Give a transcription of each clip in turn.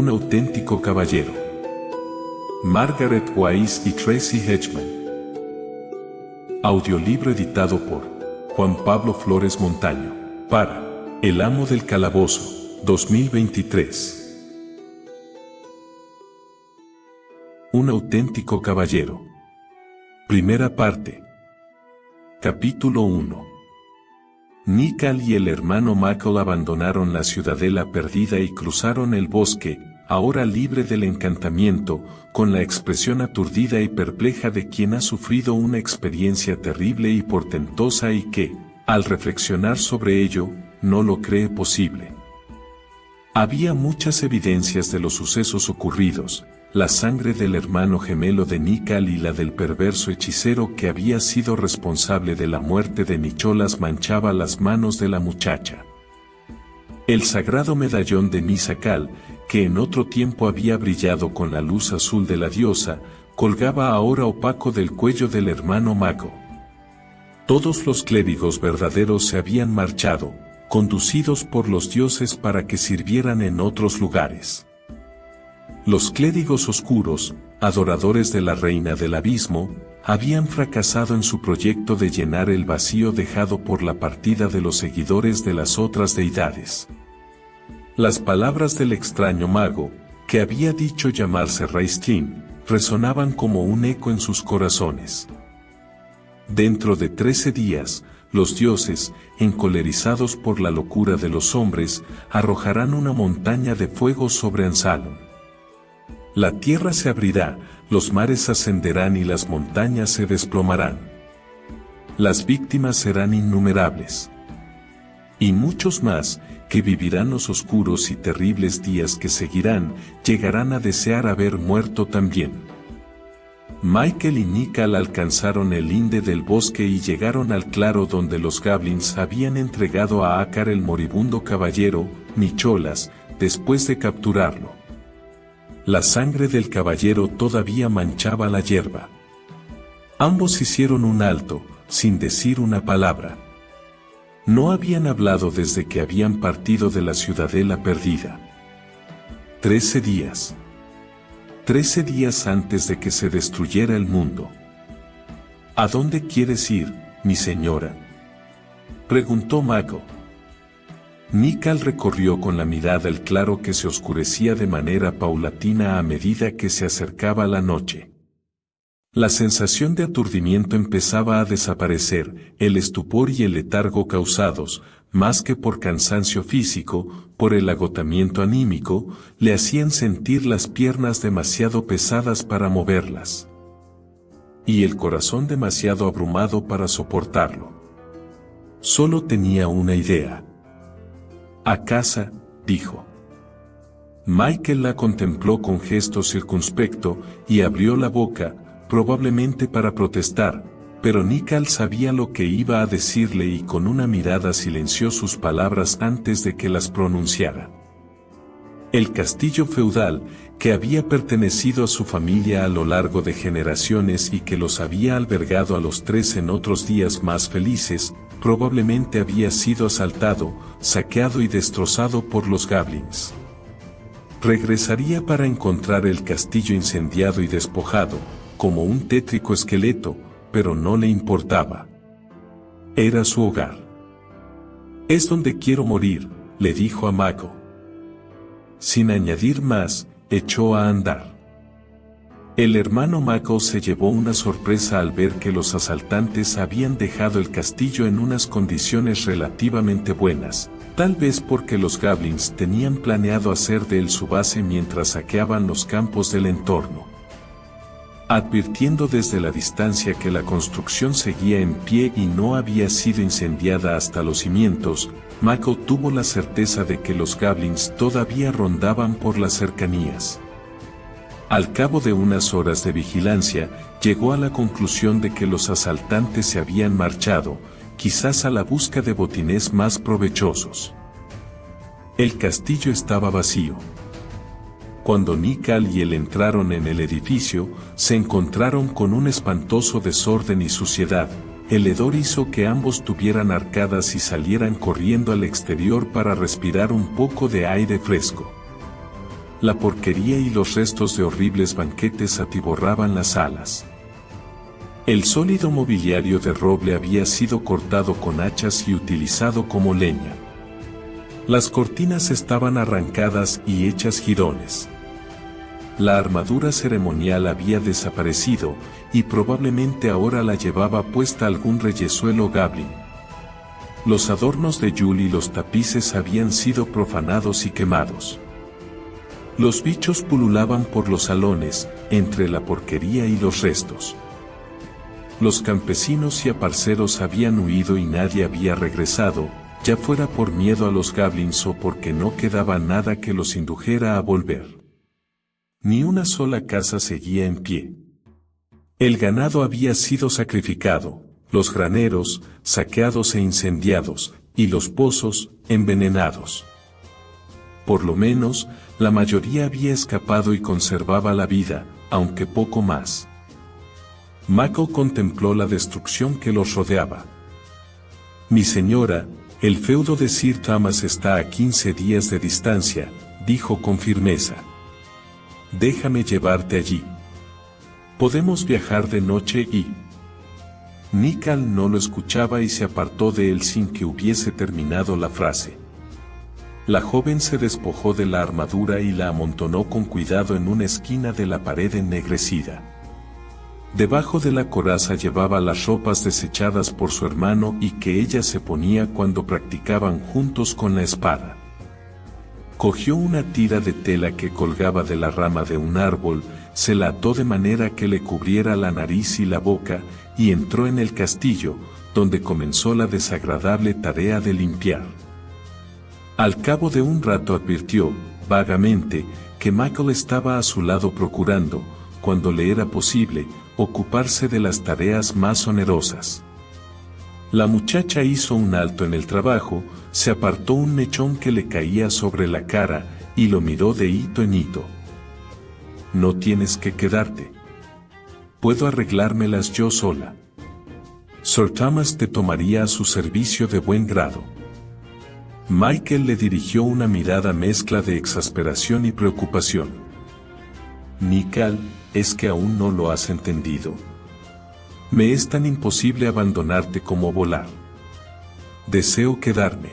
Un auténtico caballero. Margaret Wise y Tracy Hedgeman. Audiolibro editado por Juan Pablo Flores Montaño, para El Amo del Calabozo, 2023. Un auténtico caballero. Primera parte. Capítulo 1. Nikal y el hermano Michael abandonaron la ciudadela perdida y cruzaron el bosque, ahora libre del encantamiento, con la expresión aturdida y perpleja de quien ha sufrido una experiencia terrible y portentosa y que, al reflexionar sobre ello, no lo cree posible. Había muchas evidencias de los sucesos ocurridos, la sangre del hermano gemelo de Nikal y la del perverso hechicero que había sido responsable de la muerte de Nicholas manchaba las manos de la muchacha. El sagrado medallón de Nisakal, que en otro tiempo había brillado con la luz azul de la diosa, colgaba ahora opaco del cuello del hermano mago. Todos los clérigos verdaderos se habían marchado, conducidos por los dioses para que sirvieran en otros lugares. Los clérigos oscuros, adoradores de la reina del abismo, habían fracasado en su proyecto de llenar el vacío dejado por la partida de los seguidores de las otras deidades. Las palabras del extraño mago, que había dicho llamarse Raistlin, resonaban como un eco en sus corazones. Dentro de 13 días, los dioses, encolerizados por la locura de los hombres, arrojarán una montaña de fuego sobre Ansalon. La tierra se abrirá, los mares ascenderán y las montañas se desplomarán. Las víctimas serán innumerables. Y muchos más, que vivirán los oscuros y terribles días que seguirán, llegarán a desear haber muerto también. Michael y Nikal alcanzaron el linde del bosque y llegaron al claro donde los goblins habían entregado a Akar el moribundo caballero, Nicholas, después de capturarlo. La sangre del caballero todavía manchaba la hierba. Ambos hicieron un alto, sin decir una palabra. No habían hablado desde que habían partido de la ciudadela perdida. 13 días. 13 días antes de que se destruyera el mundo. ¿A dónde quieres ir, mi señora?, preguntó Mako. Nikal recorrió con la mirada el claro que se oscurecía de manera paulatina a medida que se acercaba la noche. La sensación de aturdimiento empezaba a desaparecer, el estupor y el letargo causados, más que por cansancio físico, por el agotamiento anímico, le hacían sentir las piernas demasiado pesadas para moverlas. Y el corazón demasiado abrumado para soportarlo. Solo tenía una idea. A casa, dijo. Michael la contempló con gesto circunspecto y abrió la boca, probablemente para protestar, pero Nikal sabía lo que iba a decirle y con una mirada silenció sus palabras antes de que las pronunciara. El castillo feudal, que había pertenecido a su familia a lo largo de generaciones y que los había albergado a los tres en otros días más felices, probablemente había sido asaltado, saqueado y destrozado por los goblins. Regresaría para encontrar el castillo incendiado y despojado, como un tétrico esqueleto, pero no le importaba. Era su hogar. Es donde quiero morir, le dijo a Mako. Sin añadir más, echó a andar. El hermano Mako se llevó una sorpresa al ver que los asaltantes habían dejado el castillo en unas condiciones relativamente buenas, tal vez porque los goblins tenían planeado hacer de él su base mientras saqueaban los campos del entorno. Advirtiendo desde la distancia que la construcción seguía en pie y no había sido incendiada hasta los cimientos, Mako tuvo la certeza de que los goblins todavía rondaban por las cercanías. Al cabo de unas horas de vigilancia, llegó a la conclusión de que los asaltantes se habían marchado, quizás a la busca de botines más provechosos. El castillo estaba vacío. Cuando Nikal y él entraron en el edificio, se encontraron con un espantoso desorden y suciedad. El hedor hizo que ambos tuvieran arcadas y salieran corriendo al exterior para respirar un poco de aire fresco. La porquería y los restos de horribles banquetes atiborraban las salas. El sólido mobiliario de roble había sido cortado con hachas y utilizado como leña. Las cortinas estaban arrancadas y hechas jirones. La armadura ceremonial había desaparecido, y probablemente ahora la llevaba puesta algún reyesuelo goblin. Los adornos de Yule y los tapices habían sido profanados y quemados. Los bichos pululaban por los salones, entre la porquería y los restos. Los campesinos y aparceros habían huido y nadie había regresado, ya fuera por miedo a los goblins o porque no quedaba nada que los indujera a volver. Ni una sola casa seguía en pie. El ganado había sido sacrificado, los graneros, saqueados e incendiados, y los pozos, envenenados. Por lo menos, la mayoría había escapado y conservaba la vida, aunque poco más. Mako contempló la destrucción que los rodeaba. «Mi señora, el feudo de Sir Thomas está a 15 días de distancia», dijo con firmeza. «Déjame llevarte allí. Podemos viajar de noche y...». Nikal no lo escuchaba y se apartó de él sin que hubiese terminado la frase. La joven se despojó de la armadura y la amontonó con cuidado en una esquina de la pared ennegrecida. Debajo de la coraza llevaba las ropas desechadas por su hermano y que ella se ponía cuando practicaban juntos con la espada. Cogió una tira de tela que colgaba de la rama de un árbol, se la ató de manera que le cubriera la nariz y la boca, y entró en el castillo, donde comenzó la desagradable tarea de limpiar. Al cabo de un rato advirtió, vagamente, que Michael estaba a su lado procurando, cuando le era posible, ocuparse de las tareas más onerosas. La muchacha hizo un alto en el trabajo, se apartó un mechón que le caía sobre la cara, y lo miró de hito en hito. «No tienes que quedarte. Puedo arreglármelas yo sola. Sir Thomas te tomaría a su servicio de buen grado». Michael le dirigió una mirada mezcla de exasperación y preocupación. «Nikal, ¿es que aún no lo has entendido? Me es tan imposible abandonarte como volar. Deseo quedarme.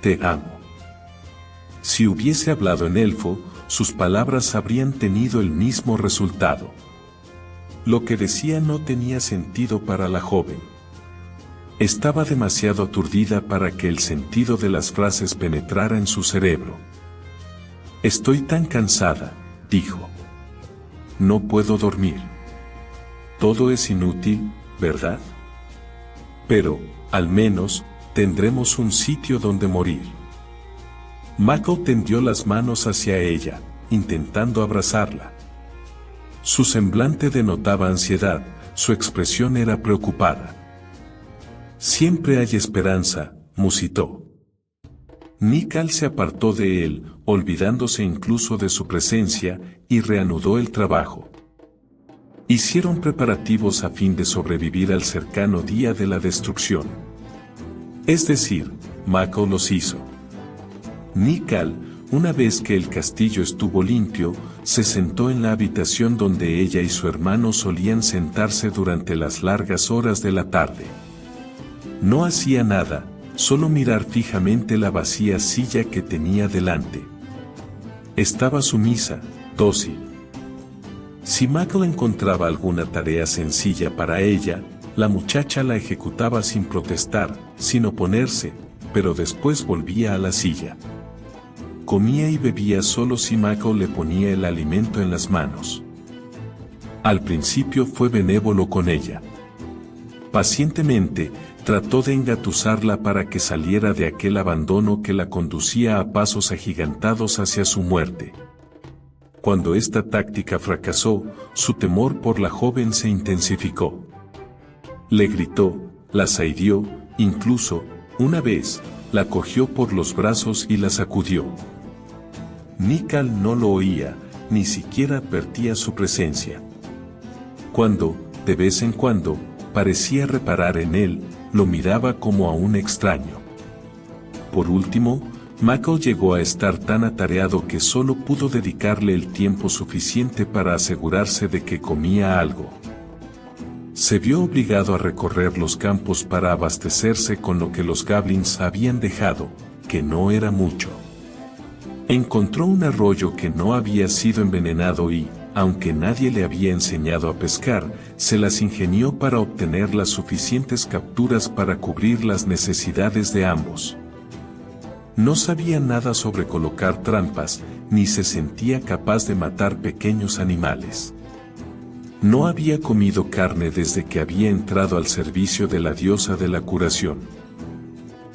Te amo». Si hubiese hablado en elfo, sus palabras habrían tenido el mismo resultado. Lo que decía no tenía sentido para la joven. Estaba demasiado aturdida para que el sentido de las frases penetrara en su cerebro. «Estoy tan cansada», dijo. «No puedo dormir. Todo es inútil, ¿verdad? Pero, al menos, tendremos un sitio donde morir». Mako tendió las manos hacia ella, intentando abrazarla. Su semblante denotaba ansiedad, su expresión era preocupada. «Siempre hay esperanza», musitó. Nikal se apartó de él, olvidándose incluso de su presencia, y reanudó el trabajo. Hicieron preparativos a fin de sobrevivir al cercano día de la destrucción. Es decir, Mako los hizo. Nikal, una vez que el castillo estuvo limpio, se sentó en la habitación donde ella y su hermano solían sentarse durante las largas horas de la tarde. No hacía nada, solo mirar fijamente la vacía silla que tenía delante. Estaba sumisa, dócil. Si Mako encontraba alguna tarea sencilla para ella, la muchacha la ejecutaba sin protestar, sin oponerse, pero después volvía a la silla. Comía y bebía solo si Mako le ponía el alimento en las manos. Al principio fue benévolo con ella. Pacientemente, trató de engatusarla para que saliera de aquel abandono que la conducía a pasos agigantados hacia su muerte. Cuando esta táctica fracasó, su temor por la joven se intensificó. Le gritó, la saidió, incluso, una vez, la cogió por los brazos y la sacudió. Nikal no lo oía, ni siquiera advertía su presencia. Cuando, de vez en cuando, parecía reparar en él, lo miraba como a un extraño. Por último, Michael llegó a estar tan atareado que solo pudo dedicarle el tiempo suficiente para asegurarse de que comía algo. Se vio obligado a recorrer los campos para abastecerse con lo que los goblins habían dejado, que no era mucho. Encontró un arroyo que no había sido envenenado y, aunque nadie le había enseñado a pescar, se las ingenió para obtener las suficientes capturas para cubrir las necesidades de ambos. No sabía nada sobre colocar trampas, ni se sentía capaz de matar pequeños animales. No había comido carne desde que había entrado al servicio de la diosa de la curación.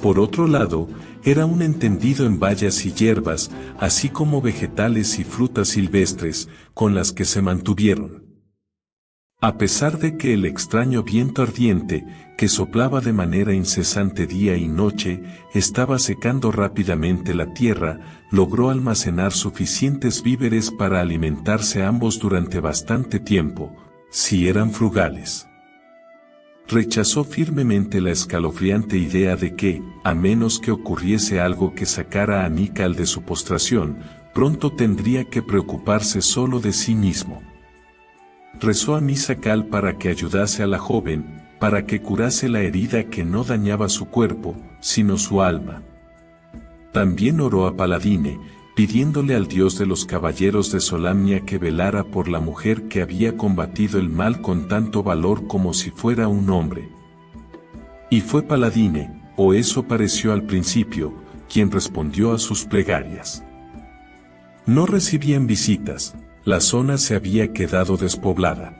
Por otro lado, era un entendido en bayas y hierbas, así como vegetales y frutas silvestres, con las que se mantuvieron. A pesar de que el extraño viento ardiente, que soplaba de manera incesante día y noche, estaba secando rápidamente la tierra, logró almacenar suficientes víveres para alimentarse ambos durante bastante tiempo, si eran frugales. Rechazó firmemente la escalofriante idea de que, a menos que ocurriese algo que sacara a Nikal de su postración, pronto tendría que preocuparse solo de sí mismo. Rezó a Misakal para que ayudase a la joven, para que curase la herida que no dañaba su cuerpo, sino su alma. También oró a Paladine, pidiéndole al dios de los caballeros de Solamnia que velara por la mujer que había combatido el mal con tanto valor como si fuera un hombre. Y fue Paladine, o eso pareció al principio, quien respondió a sus plegarias. No recibían visitas. La zona se había quedado despoblada.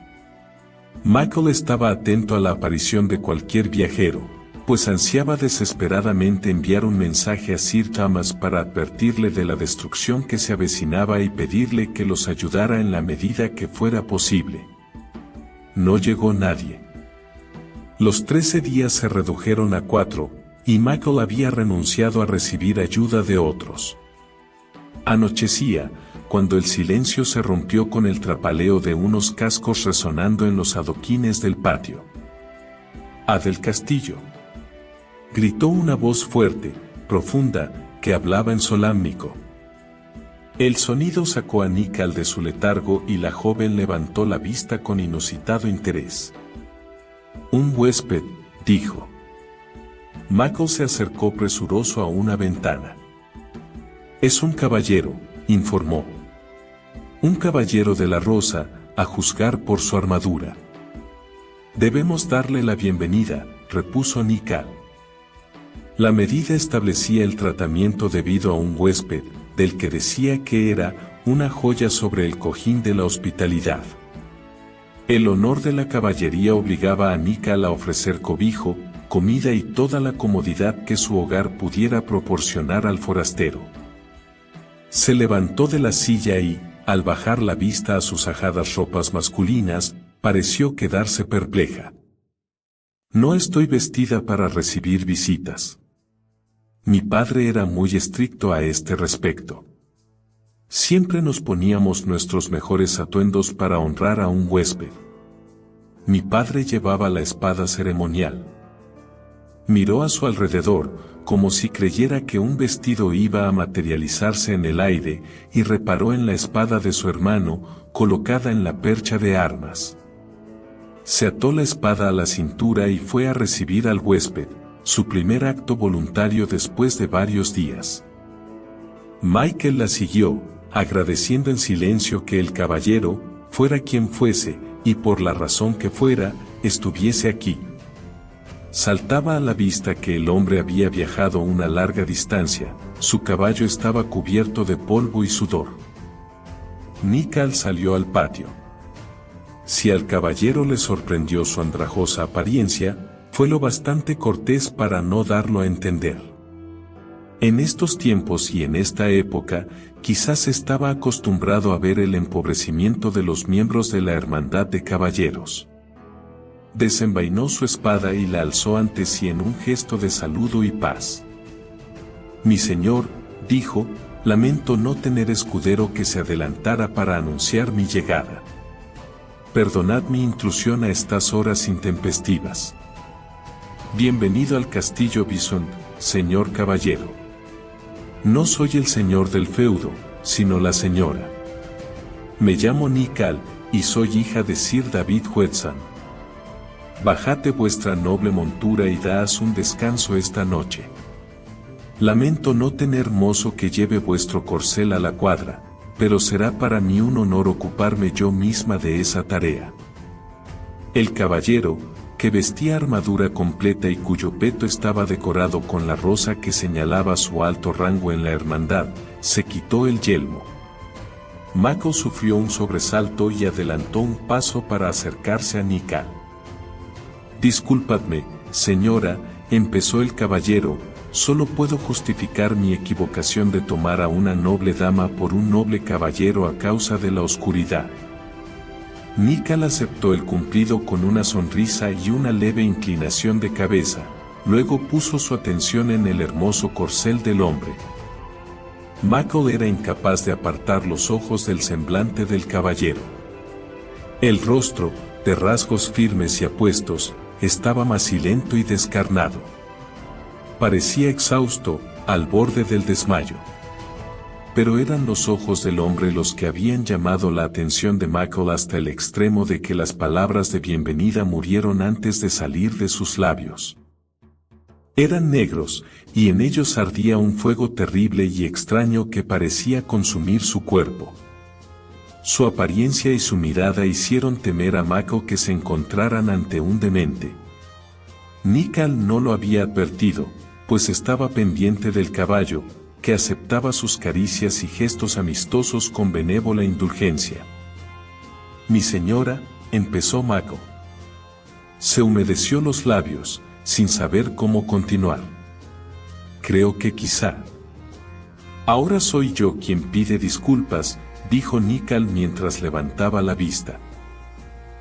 Michael estaba atento a la aparición de cualquier viajero, pues ansiaba desesperadamente enviar un mensaje a Sir Thomas para advertirle de la destrucción que se avecinaba y pedirle que los ayudara en la medida que fuera posible. No llegó nadie. Los 13 días se redujeron a 4, y Michael había renunciado a recibir ayuda de otros. Anochecía, cuando el silencio se rompió con el trapaleo de unos cascos resonando en los adoquines del patio. «¡A del castillo!», gritó una voz fuerte, profunda, que hablaba en solámnico. El sonido sacó a Nikal de su letargo y la joven levantó la vista con inusitado interés. «Un huésped», dijo. Michael se acercó presuroso a una ventana. «Es un caballero», informó. «Un caballero de la Rosa, a juzgar por su armadura». «Debemos darle la bienvenida», repuso Nikal. La medida establecía el tratamiento debido a un huésped, del que decía que era una joya sobre el cojín de la hospitalidad. El honor de la caballería obligaba a Nikal a ofrecer cobijo, comida y toda la comodidad que su hogar pudiera proporcionar al forastero. Se levantó de la silla y, al bajar la vista a sus ajadas ropas masculinas, pareció quedarse perpleja. «No estoy vestida para recibir visitas. Mi padre era muy estricto a este respecto. Siempre nos poníamos nuestros mejores atuendos para honrar a un huésped. Mi padre llevaba la espada ceremonial». Miró a su alrededor, como si creyera que un vestido iba a materializarse en el aire, y reparó en la espada de su hermano, colocada en la percha de armas. Se ató la espada a la cintura y fue a recibir al huésped, su primer acto voluntario después de varios días. Michael la siguió, agradeciendo en silencio que el caballero, fuera quien fuese, y por la razón que fuera, estuviese aquí. Saltaba a la vista que el hombre había viajado una larga distancia, su caballo estaba cubierto de polvo y sudor. Nikal salió al patio. Si al caballero le sorprendió su andrajosa apariencia, fue lo bastante cortés para no darlo a entender. En estos tiempos y en esta época, quizás estaba acostumbrado a ver el empobrecimiento de los miembros de la hermandad de caballeros. Desenvainó su espada y la alzó ante sí en un gesto de saludo y paz. «Mi señor», dijo, «lamento no tener escudero que se adelantara para anunciar mi llegada. Perdonad mi intrusión a estas horas intempestivas. Bienvenido al castillo Bison, señor caballero». No soy el señor del feudo, sino la señora. Me llamo Nical, y soy hija de Sir David Hudson. Bajad de vuestra noble montura y daos un descanso esta noche. Lamento no tener mozo que lleve vuestro corcel a la cuadra, pero será para mí un honor ocuparme yo misma de esa tarea. El caballero, que vestía armadura completa y cuyo peto estaba decorado con la rosa que señalaba su alto rango en la hermandad, se quitó el yelmo. Mako sufrió un sobresalto y adelantó un paso para acercarse a Nical. Disculpadme, señora, empezó el caballero, solo puedo justificar mi equivocación de tomar a una noble dama por un noble caballero a causa de la oscuridad. Nical aceptó el cumplido con una sonrisa y una leve inclinación de cabeza, luego puso su atención en el hermoso corcel del hombre. Mako era incapaz de apartar los ojos del semblante del caballero. El rostro, de rasgos firmes y apuestos, estaba macilento y descarnado. Parecía exhausto, al borde del desmayo. Pero eran los ojos del hombre los que habían llamado la atención de Mako hasta el extremo de que las palabras de bienvenida murieron antes de salir de sus labios. Eran negros, y en ellos ardía un fuego terrible y extraño que parecía consumir su cuerpo. Su apariencia y su mirada hicieron temer a Mako que se encontraran ante un demente. Nical no lo había advertido, pues estaba pendiente del caballo, que aceptaba sus caricias y gestos amistosos con benévola indulgencia. Mi señora, empezó Mako. Se humedeció los labios, sin saber cómo continuar. Creo que quizá. Ahora soy yo quien pide disculpas, dijo Nical mientras levantaba la vista.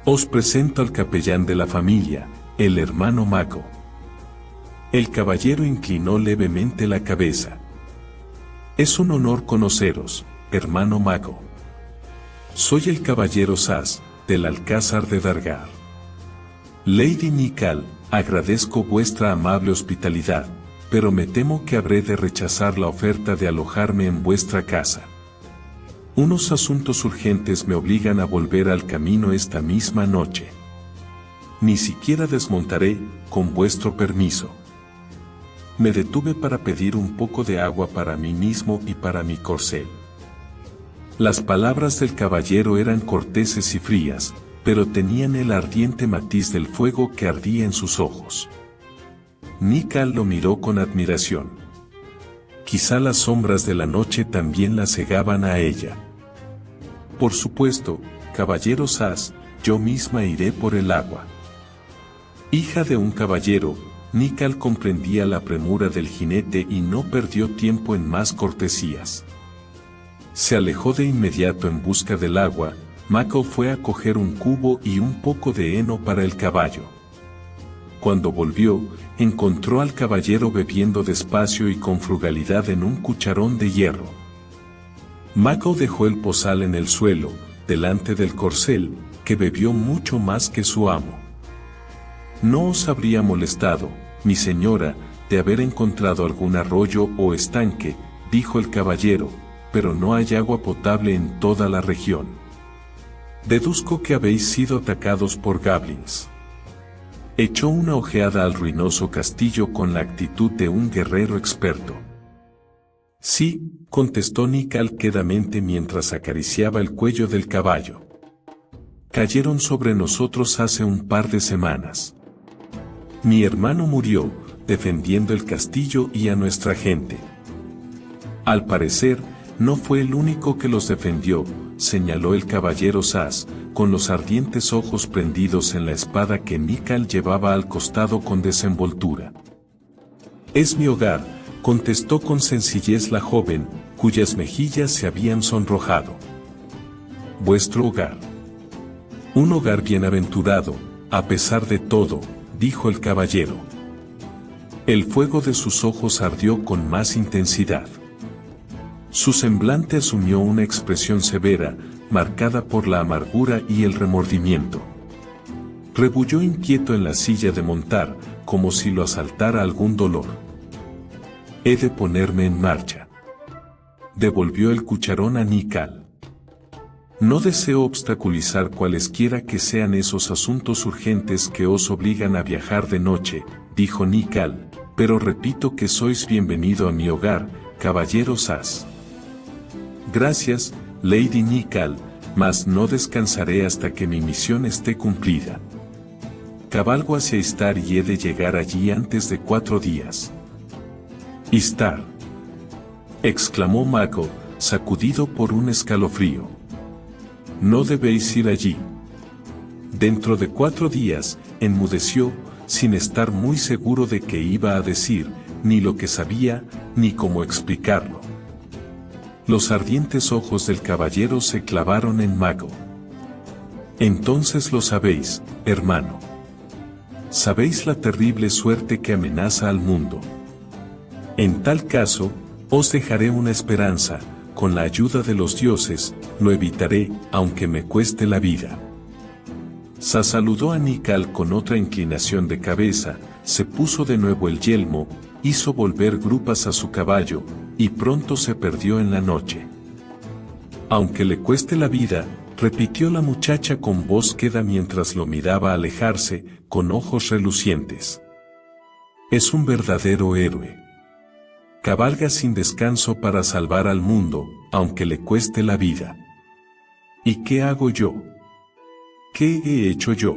Os presento al capellán de la familia, el hermano Mako. El caballero inclinó levemente la cabeza. Es un honor conoceros, hermano Mako. Soy el caballero Sas, del Alcázar de Dargar. Lady Nical, agradezco vuestra amable hospitalidad, pero me temo que habré de rechazar la oferta de alojarme en vuestra casa. Unos asuntos urgentes me obligan a volver al camino esta misma noche. Ni siquiera desmontaré, con vuestro permiso. Me detuve para pedir un poco de agua para mí mismo y para mi corcel. Las palabras del caballero eran corteses y frías, pero tenían el ardiente matiz del fuego que ardía en sus ojos. Nical lo miró con admiración. Quizá las sombras de la noche también la cegaban a ella. Por supuesto, caballero Sas, yo misma iré por el agua. Hija de un caballero, Nical comprendía la premura del jinete y no perdió tiempo en más cortesías. Se alejó de inmediato en busca del agua. Mako fue a coger un cubo y un poco de heno para el caballo. Cuando volvió, encontró al caballero bebiendo despacio y con frugalidad en un cucharón de hierro. Mako dejó el pozal en el suelo, delante del corcel, que bebió mucho más que su amo. No os habría molestado, mi señora, de haber encontrado algún arroyo o estanque, dijo el caballero, pero no hay agua potable en toda la región. Deduzco que habéis sido atacados por goblins. Echó una ojeada al ruinoso castillo con la actitud de un guerrero experto. Sí, contestó Nical quedamente mientras acariciaba el cuello del caballo. Cayeron sobre nosotros hace un par de semanas. Mi hermano murió, defendiendo el castillo y a nuestra gente. Al parecer, no fue el único que los defendió, señaló el caballero Sas, con los ardientes ojos prendidos en la espada que Nical llevaba al costado con desenvoltura. Es mi hogar, contestó con sencillez la joven, cuyas mejillas se habían sonrojado. Vuestro hogar. Un hogar bienaventurado, a pesar de todo, dijo el caballero. El fuego de sus ojos ardió con más intensidad. Su semblante asumió una expresión severa, marcada por la amargura y el remordimiento. Rebulló inquieto en la silla de montar, como si lo asaltara algún dolor. He de ponerme en marcha. devolvió el cucharón a Nikal. No deseo obstaculizar cualesquiera que sean esos asuntos urgentes que os obligan a viajar de noche, dijo Nikal, pero repito que sois bienvenido a mi hogar, caballero Sas. Gracias, Lady Nikal, mas no descansaré hasta que mi misión esté cumplida. Cabalgo hacia Istar y he de llegar allí antes de 4 días. Istar, exclamó Mako, sacudido por un escalofrío. No debéis ir allí. Dentro de 4 días, enmudeció, sin estar muy seguro de qué iba a decir, ni lo que sabía, ni cómo explicarlo. Los ardientes ojos del caballero se clavaron en Mako. Entonces lo sabéis, hermano. Sabéis la terrible suerte que amenaza al mundo. En tal caso, os dejaré una esperanza, con la ayuda de los dioses, lo evitaré, aunque me cueste la vida. Sa saludó a Nikal con otra inclinación de cabeza, se puso de nuevo el yelmo, hizo volver grupas a su caballo, y pronto se perdió en la noche. Aunque le cueste la vida, repitió la muchacha con voz queda mientras lo miraba alejarse, con ojos relucientes. Es un verdadero héroe. Cabalga sin descanso para salvar al mundo, aunque le cueste la vida. ¿Y qué hago yo? ¿Qué he hecho yo?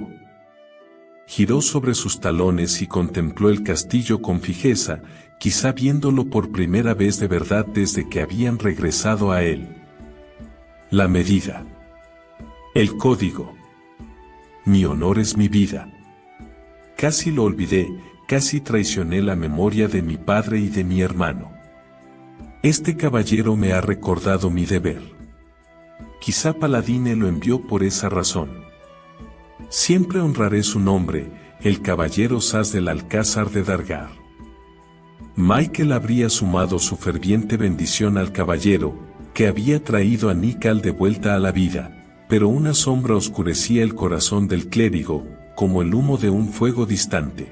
Giró sobre sus talones y contempló el castillo con fijeza, quizá viéndolo por primera vez de verdad desde que habían regresado a él. La medida. El código. Mi honor es mi vida. Casi lo olvidé, casi traicioné la memoria de mi padre y de mi hermano. Este caballero me ha recordado mi deber. Quizá Paladine lo envió por esa razón. Siempre honraré su nombre, el caballero Sas del Alcázar de Dargar. Michael habría sumado su ferviente bendición al caballero, que había traído a Nikal de vuelta a la vida, pero una sombra oscurecía el corazón del clérigo, como el humo de un fuego distante.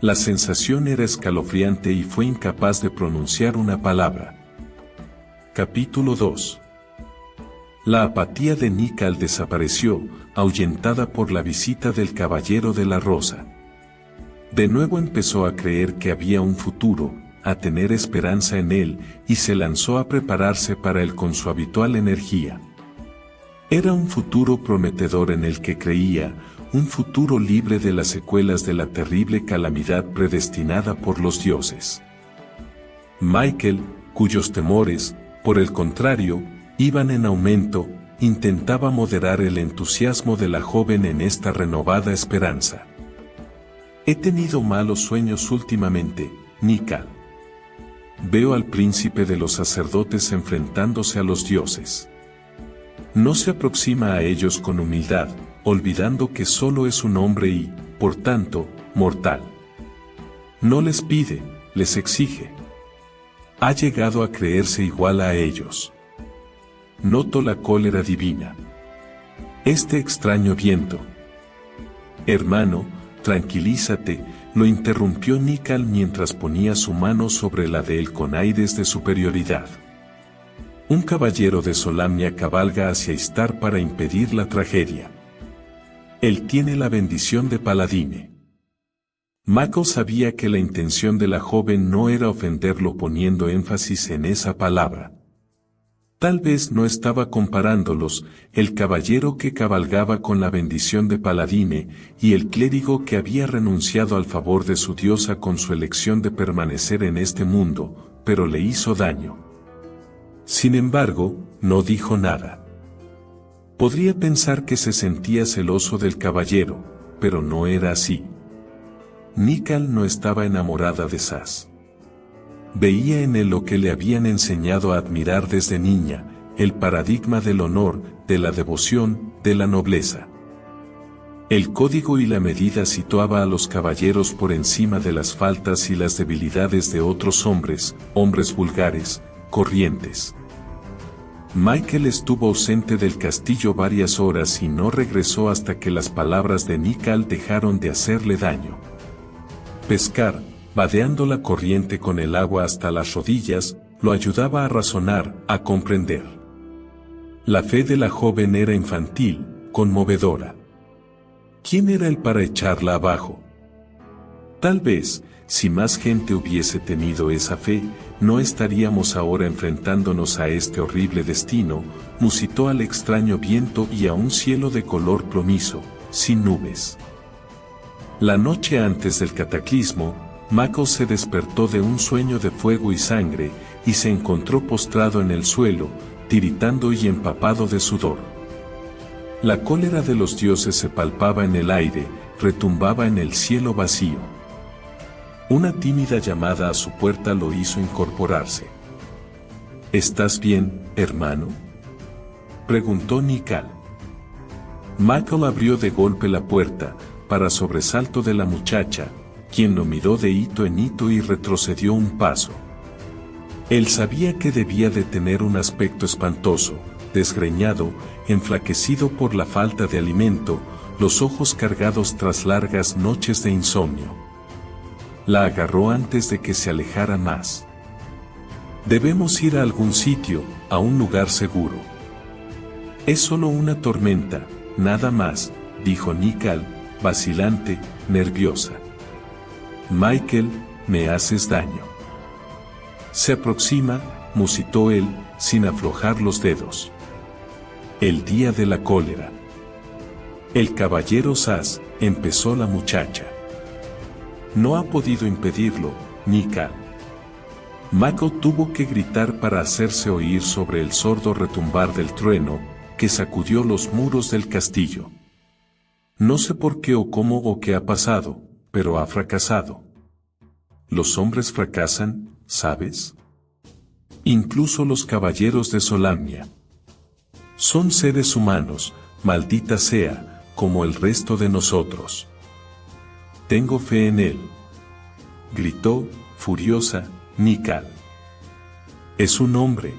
La sensación era escalofriante y fue incapaz de pronunciar una palabra. Capítulo 2. La apatía de Nikal desapareció, ahuyentada por la visita del caballero de la rosa. De nuevo empezó a creer que había un futuro, a tener esperanza en él, y se lanzó a prepararse para él con su habitual energía. Era un futuro prometedor en el que creía, un futuro libre de las secuelas de la terrible calamidad predestinada por los dioses. Michael, cuyos temores, por el contrario, iban en aumento, intentaba moderar el entusiasmo de la joven en esta renovada esperanza. He tenido malos sueños últimamente, Nikal. Veo al príncipe de los sacerdotes enfrentándose a los dioses. No se aproxima a ellos con humildad, olvidando que solo es un hombre y, por tanto, mortal. No les pide, les exige. Ha llegado a creerse igual a ellos. Noto la cólera divina. Este extraño viento. Hermano, tranquilízate, lo interrumpió Nikal mientras ponía su mano sobre la de él con aires de superioridad. Un caballero de Solamnia cabalga hacia Istar para impedir la tragedia. Él tiene la bendición de Paladine. Mako sabía que la intención de la joven no era ofenderlo poniendo énfasis en esa palabra. Tal vez no estaba comparándolos, el caballero que cabalgaba con la bendición de Paladine, y el clérigo que había renunciado al favor de su diosa con su elección de permanecer en este mundo, pero le hizo daño. Sin embargo, no dijo nada. Podría pensar que se sentía celoso del caballero, pero no era así. Nikal no estaba enamorada de Sas. Veía en él lo que le habían enseñado a admirar desde niña, el paradigma del honor, de la devoción, de la nobleza. El código y la medida situaba a los caballeros por encima de las faltas y las debilidades de otros hombres, hombres vulgares, corrientes. Michael estuvo ausente del castillo varias horas y no regresó hasta que las palabras de Nikal dejaron de hacerle daño. Pescar, vadeando la corriente con el agua hasta las rodillas, lo ayudaba a razonar, a comprender. La fe de la joven era infantil, conmovedora. ¿Quién era él para echarla abajo? Tal vez, si más gente hubiese tenido esa fe, no estaríamos ahora enfrentándonos a este horrible destino, musitó al extraño viento y a un cielo de color plomizo, sin nubes. La noche antes del cataclismo, Mako se despertó de un sueño de fuego y sangre, y se encontró postrado en el suelo, tiritando y empapado de sudor. La cólera de los dioses se palpaba en el aire, retumbaba en el cielo vacío. Una tímida llamada a su puerta lo hizo incorporarse. ¿Estás bien, hermano?, preguntó Nikal. Michael abrió de golpe la puerta, para sobresalto de la muchacha, quien lo miró de hito en hito y retrocedió un paso. Él sabía que debía de tener un aspecto espantoso, desgreñado, enflaquecido por la falta de alimento, los ojos cargados tras largas noches de insomnio. La agarró antes de que se alejara más. Debemos ir a algún sitio, a un lugar seguro. Es solo una tormenta, nada más, dijo Nikal, vacilante, nerviosa. Michael, me haces daño. Se aproxima, musitó él, sin aflojar los dedos. El día de la cólera. El caballero Sas, empezó la muchacha. No ha podido impedirlo, Nikal. Mako tuvo que gritar para hacerse oír sobre el sordo retumbar del trueno, que sacudió los muros del castillo. No sé por qué o cómo o qué ha pasado, pero ha fracasado. Los hombres fracasan, ¿sabes? Incluso los caballeros de Solamnia. Son seres humanos, maldita sea, como el resto de nosotros. Tengo fe en él. Gritó, furiosa, Nikal. Es un hombre.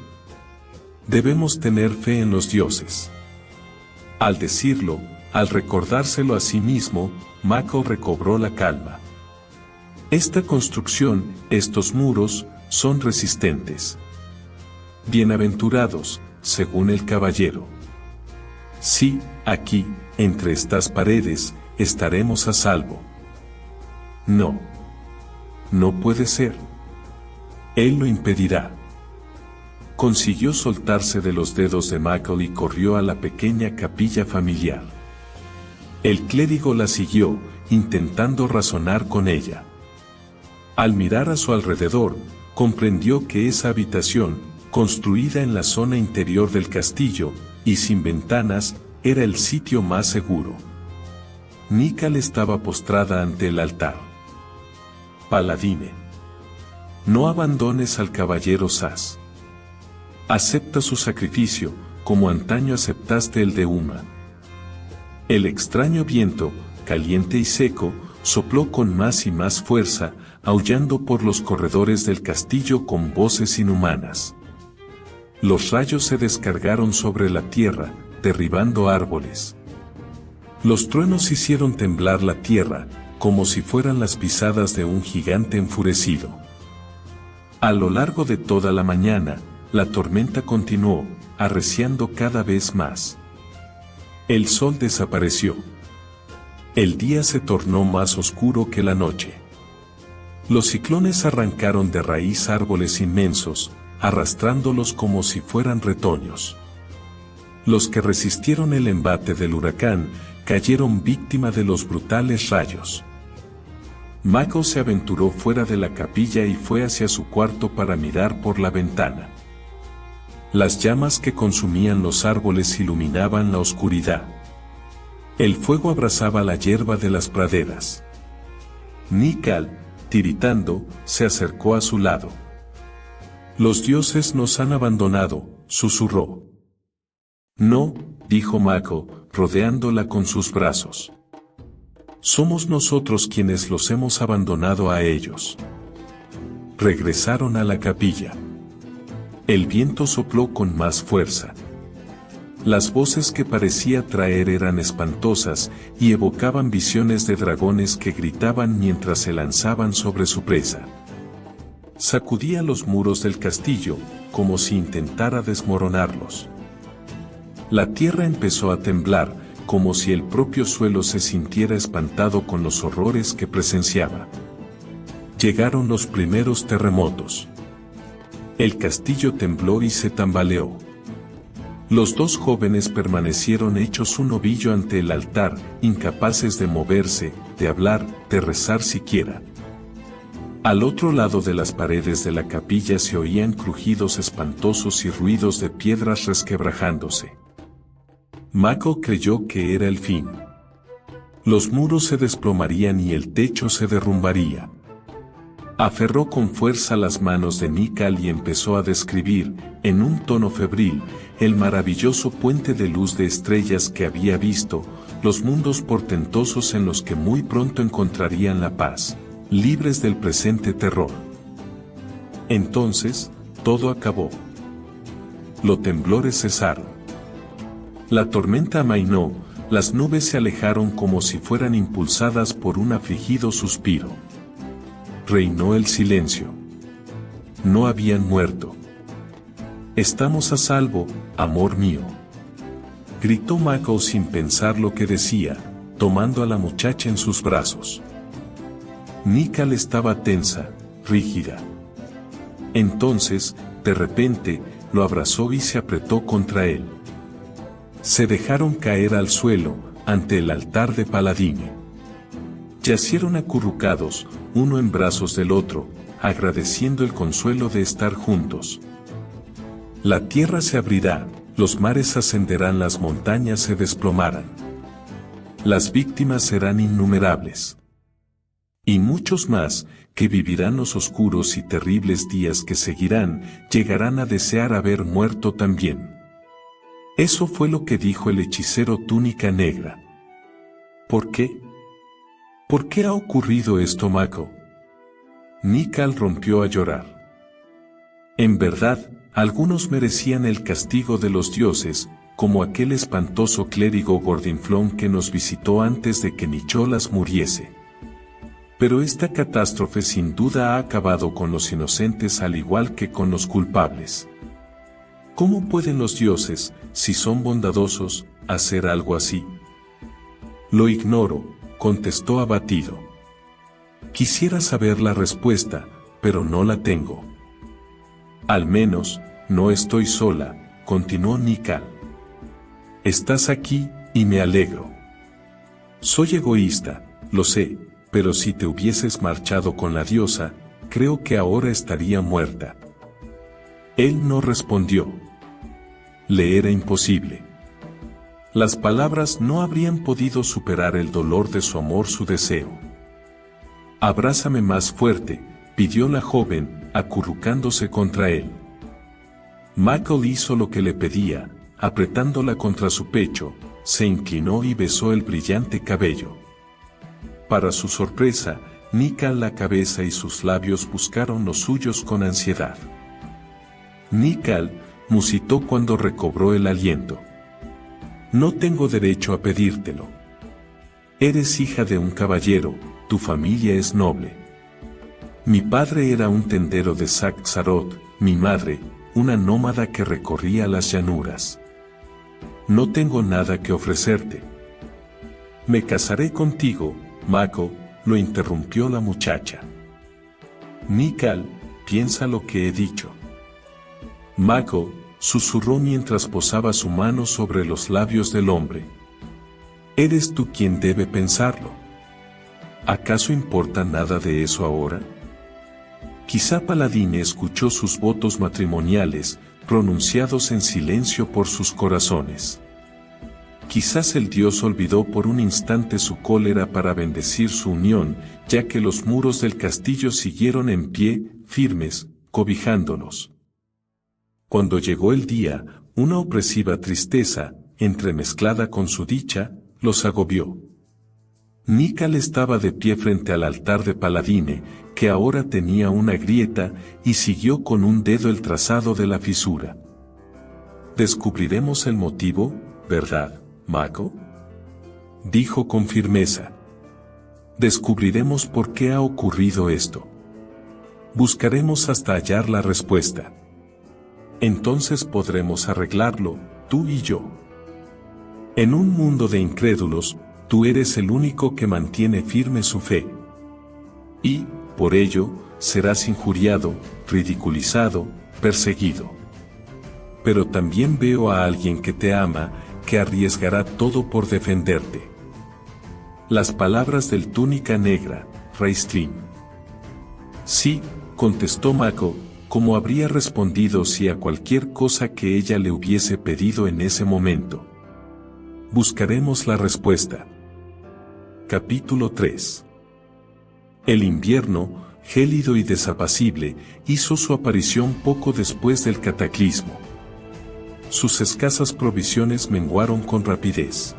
Debemos tener fe en los dioses. Al decirlo, al recordárselo a sí mismo, Mako recobró la calma. Esta construcción, estos muros, son resistentes. Bienaventurados, según el caballero. Sí, aquí, entre estas paredes, estaremos a salvo. No. No puede ser. Él lo impedirá. Consiguió soltarse de los dedos de Michael y corrió a la pequeña capilla familiar. El clérigo la siguió, intentando razonar con ella. Al mirar a su alrededor, comprendió que esa habitación, construida en la zona interior del castillo, y sin ventanas, era el sitio más seguro. Nikal estaba postrada ante el altar. Paladine. No abandones al caballero Sas. Acepta su sacrificio, como antaño aceptaste el de Uma. El extraño viento, caliente y seco, sopló con más y más fuerza, aullando por los corredores del castillo con voces inhumanas. Los rayos se descargaron sobre la tierra, derribando árboles. Los truenos hicieron temblar la tierra, como si fueran las pisadas de un gigante enfurecido. A lo largo de toda la mañana, la tormenta continuó, arreciando cada vez más. El sol desapareció. El día se tornó más oscuro que la noche. Los ciclones arrancaron de raíz árboles inmensos, arrastrándolos como si fueran retoños. Los que resistieron el embate del huracán, cayeron víctima de los brutales rayos. Mako se aventuró fuera de la capilla y fue hacia su cuarto para mirar por la ventana. Las llamas que consumían los árboles iluminaban la oscuridad. El fuego abrasaba la hierba de las praderas. Nikal, tiritando, se acercó a su lado. Los dioses nos han abandonado, susurró. No, dijo Mako, rodeándola con sus brazos. Somos nosotros quienes los hemos abandonado a ellos. Regresaron a la capilla. El viento sopló con más fuerza. Las voces que parecía traer eran espantosas y evocaban visiones de dragones que gritaban mientras se lanzaban sobre su presa. Sacudía los muros del castillo, como si intentara desmoronarlos. La tierra empezó a temblar, como si el propio suelo se sintiera espantado con los horrores que presenciaba. Llegaron los primeros terremotos. El castillo tembló y se tambaleó. Los dos jóvenes permanecieron hechos un ovillo ante el altar, incapaces de moverse, de hablar, de rezar siquiera. Al otro lado de las paredes de la capilla se oían crujidos espantosos y ruidos de piedras resquebrajándose. Mako creyó que era el fin. Los muros se desplomarían y el techo se derrumbaría. Aferró con fuerza las manos de Nikal y empezó a describir, en un tono febril, el maravilloso puente de luz de estrellas que había visto, los mundos portentosos en los que muy pronto encontrarían la paz, libres del presente terror. Entonces, todo acabó. Los temblores cesaron. La tormenta amainó, las nubes se alejaron como si fueran impulsadas por un afligido suspiro. Reinó el silencio. No habían muerto. «Estamos a salvo, amor mío», gritó Mako sin pensar lo que decía, tomando a la muchacha en sus brazos. Nikal estaba tensa, rígida. Entonces, de repente, lo abrazó y se apretó contra él. Se dejaron caer al suelo, ante el altar de Paladine. Yacieron acurrucados, uno en brazos del otro, agradeciendo el consuelo de estar juntos. La tierra se abrirá, los mares ascenderán, las montañas se desplomarán. Las víctimas serán innumerables. Y muchos más, que vivirán los oscuros y terribles días que seguirán, llegarán a desear haber muerto también. Eso fue lo que dijo el hechicero Túnica Negra. ¿Por qué? ¿Por qué ha ocurrido esto, Mako? Nikal rompió a llorar. En verdad, algunos merecían el castigo de los dioses, como aquel espantoso clérigo gordinflón que nos visitó antes de que Nicholas muriese. Pero esta catástrofe sin duda ha acabado con los inocentes al igual que con los culpables. ¿Cómo pueden los dioses, si son bondadosos, hacer algo así? Lo ignoro, contestó abatido. Quisiera saber la respuesta, pero no la tengo. Al menos, no estoy sola, continuó Nikal. Estás aquí, y me alegro. Soy egoísta, lo sé, pero si te hubieses marchado con la diosa, creo que ahora estaría muerta. Él no respondió. Le era imposible. Las palabras no habrían podido superar el dolor de su amor, su deseo. Abrázame más fuerte, pidió la joven, acurrucándose contra él. Mako hizo lo que le pedía, apretándola contra su pecho, se inclinó y besó el brillante cabello. Para su sorpresa, Nikal la cabeza y sus labios buscaron los suyos con ansiedad. Nikal, musitó cuando recobró el aliento. No tengo derecho a pedírtelo. Eres hija de un caballero, tu familia es noble. Mi padre era un tendero de Sac-Zarot, mi madre, una nómada que recorría las llanuras. No tengo nada que ofrecerte. Me casaré contigo, Mako, lo interrumpió la muchacha. Nikal, piensa lo que he dicho. Mako, susurró mientras posaba su mano sobre los labios del hombre. Eres tú quien debe pensarlo. ¿Acaso importa nada de eso ahora? Quizá Paladine escuchó sus votos matrimoniales, pronunciados en silencio por sus corazones. Quizás el dios olvidó por un instante su cólera para bendecir su unión, ya que los muros del castillo siguieron en pie, firmes, cobijándolos. Cuando llegó el día, una opresiva tristeza, entremezclada con su dicha, los agobió. Nikal estaba de pie frente al altar de Paladine, que ahora tenía una grieta, y siguió con un dedo el trazado de la fisura. Descubriremos el motivo, ¿verdad, Mako? Dijo con firmeza. Descubriremos por qué ha ocurrido esto. Buscaremos hasta hallar la respuesta. Entonces podremos arreglarlo, tú y yo. En un mundo de incrédulos, tú eres el único que mantiene firme su fe. Y, por ello, serás injuriado, ridiculizado, perseguido. Pero también veo a alguien que te ama, que arriesgará todo por defenderte. Las palabras del túnica negra, Raistlin. Sí, contestó Mako, como habría respondido si a cualquier cosa que ella le hubiese pedido en ese momento. Buscaremos la respuesta. Capítulo 3. El invierno, gélido y desapacible, hizo su aparición poco después del cataclismo. Sus escasas provisiones menguaron con rapidez.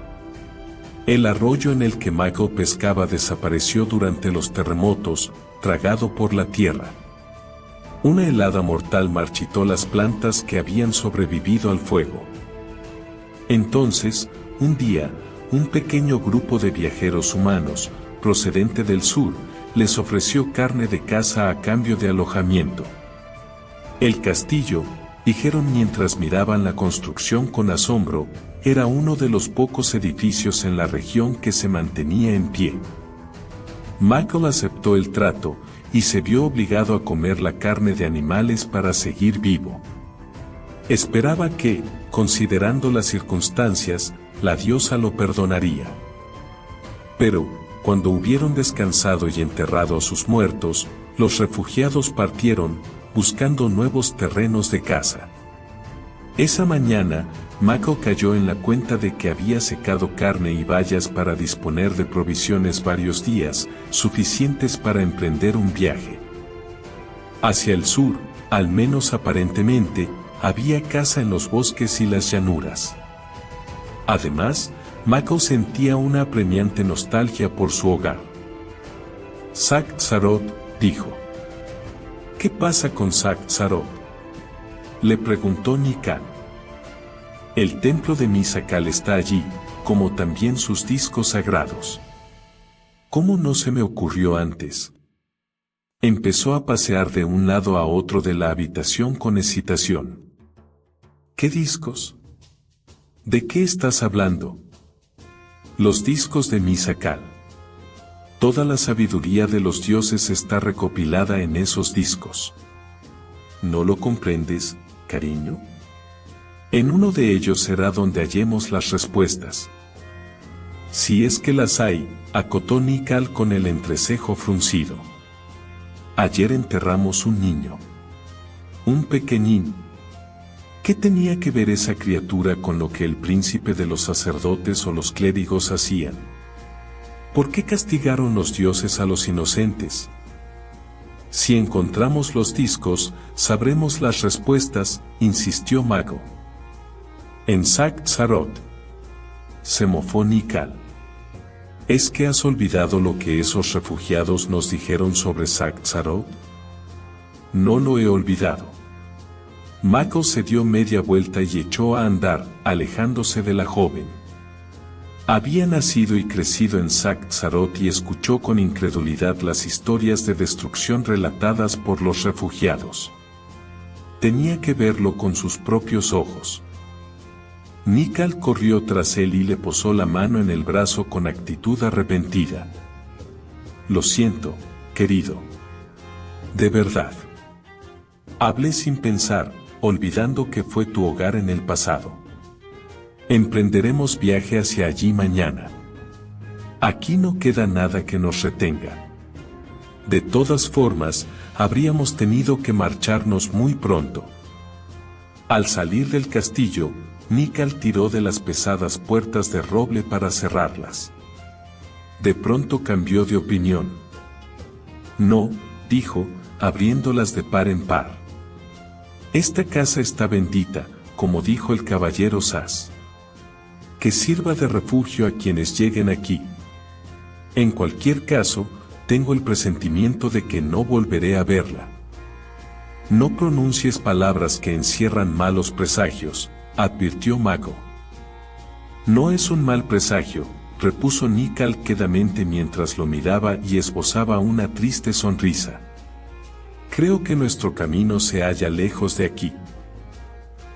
El arroyo en el que Mako pescaba desapareció durante los terremotos, tragado por la tierra. Una helada mortal marchitó las plantas que habían sobrevivido al fuego. Entonces, un día, un pequeño grupo de viajeros humanos, procedente del sur, les ofreció carne de caza a cambio de alojamiento. El castillo, dijeron mientras miraban la construcción con asombro, era uno de los pocos edificios en la región que se mantenía en pie. Michael aceptó el trato, y se vio obligado a comer la carne de animales para seguir vivo. Esperaba que, considerando las circunstancias, la diosa lo perdonaría. Pero, cuando hubieron descansado y enterrado a sus muertos, los refugiados partieron, buscando nuevos terrenos de caza. Esa mañana, Mako cayó en la cuenta de que había secado carne y bayas para disponer de provisiones varios días, suficientes para emprender un viaje. Hacia el sur, al menos aparentemente, había caza en los bosques y las llanuras. Además, Mako sentía una apremiante nostalgia por su hogar. Sakht-Zarot, dijo. ¿Qué pasa con Sakht-Zarot?, le preguntó Nikal. El templo de Misakal está allí, como también sus discos sagrados. ¿Cómo no se me ocurrió antes? Empezó a pasear de un lado a otro de la habitación con excitación. ¿Qué discos? ¿De qué estás hablando? Los discos de Misakal. Toda la sabiduría de los dioses está recopilada en esos discos. ¿No lo comprendes, cariño? En uno de ellos será donde hallemos las respuestas. Si es que las hay, acotó Nikal con el entrecejo fruncido. Ayer enterramos un niño. Un pequeñín. ¿Qué tenía que ver esa criatura con lo que el príncipe de los sacerdotes o los clérigos hacían? ¿Por qué castigaron los dioses a los inocentes? Si encontramos los discos, sabremos las respuestas, insistió Mako. En Sakht-Zarot. Se mofó Nikal. ¿Es que has olvidado lo que esos refugiados nos dijeron sobre Sakht-Zarot? No lo he olvidado. Mako se dio media vuelta y echó a andar, alejándose de la joven. Había nacido y crecido en Sakht-Zarot y escuchó con incredulidad las historias de destrucción relatadas por los refugiados. Tenía que verlo con sus propios ojos. Nikal corrió tras él y le posó la mano en el brazo con actitud arrepentida. Lo siento, querido. De verdad. Hablé sin pensar, olvidando que fue tu hogar en el pasado. Emprenderemos viaje hacia allí mañana. Aquí no queda nada que nos retenga. De todas formas, habríamos tenido que marcharnos muy pronto. Al salir del castillo, Nikal tiró de las pesadas puertas de roble para cerrarlas. De pronto cambió de opinión. No, dijo, abriéndolas de par en par. Esta casa está bendita, como dijo el caballero Sas. Que sirva de refugio a quienes lleguen aquí. En cualquier caso, tengo el presentimiento de que no volveré a verla. No pronuncies palabras que encierran malos presagios, advirtió Mako. No es un mal presagio, repuso Nikal quedamente mientras lo miraba y esbozaba una triste sonrisa. Creo que nuestro camino se halla lejos de aquí.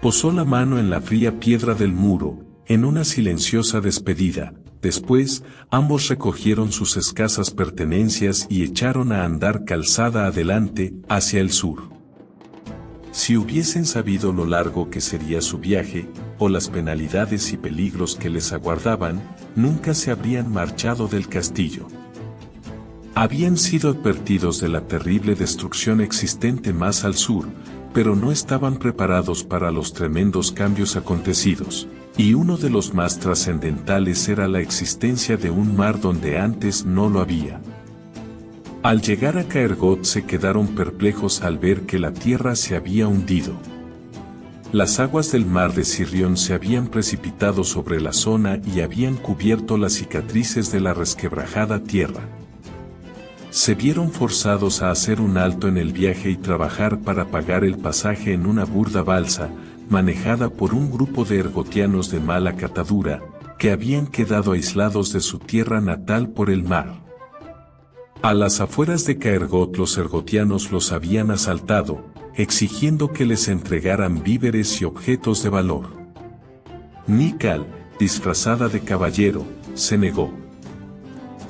Posó la mano en la fría piedra del muro, en una silenciosa despedida. Después, ambos recogieron sus escasas pertenencias y echaron a andar calzada adelante, hacia el sur. Si hubiesen sabido lo largo que sería su viaje, o las penalidades y peligros que les aguardaban, nunca se habrían marchado del castillo. Habían sido advertidos de la terrible destrucción existente más al sur, pero no estaban preparados para los tremendos cambios acontecidos, y uno de los más trascendentales era la existencia de un mar donde antes no lo había. Al llegar a Caergot se quedaron perplejos al ver que la tierra se había hundido. Las aguas del mar de Sirrión se habían precipitado sobre la zona y habían cubierto las cicatrices de la resquebrajada tierra. Se vieron forzados a hacer un alto en el viaje y trabajar para pagar el pasaje en una burda balsa, manejada por un grupo de ergotianos de mala catadura, que habían quedado aislados de su tierra natal por el mar. A las afueras de Caergot los ergotianos los habían asaltado, exigiendo que les entregaran víveres y objetos de valor. Nikal, disfrazada de caballero, se negó.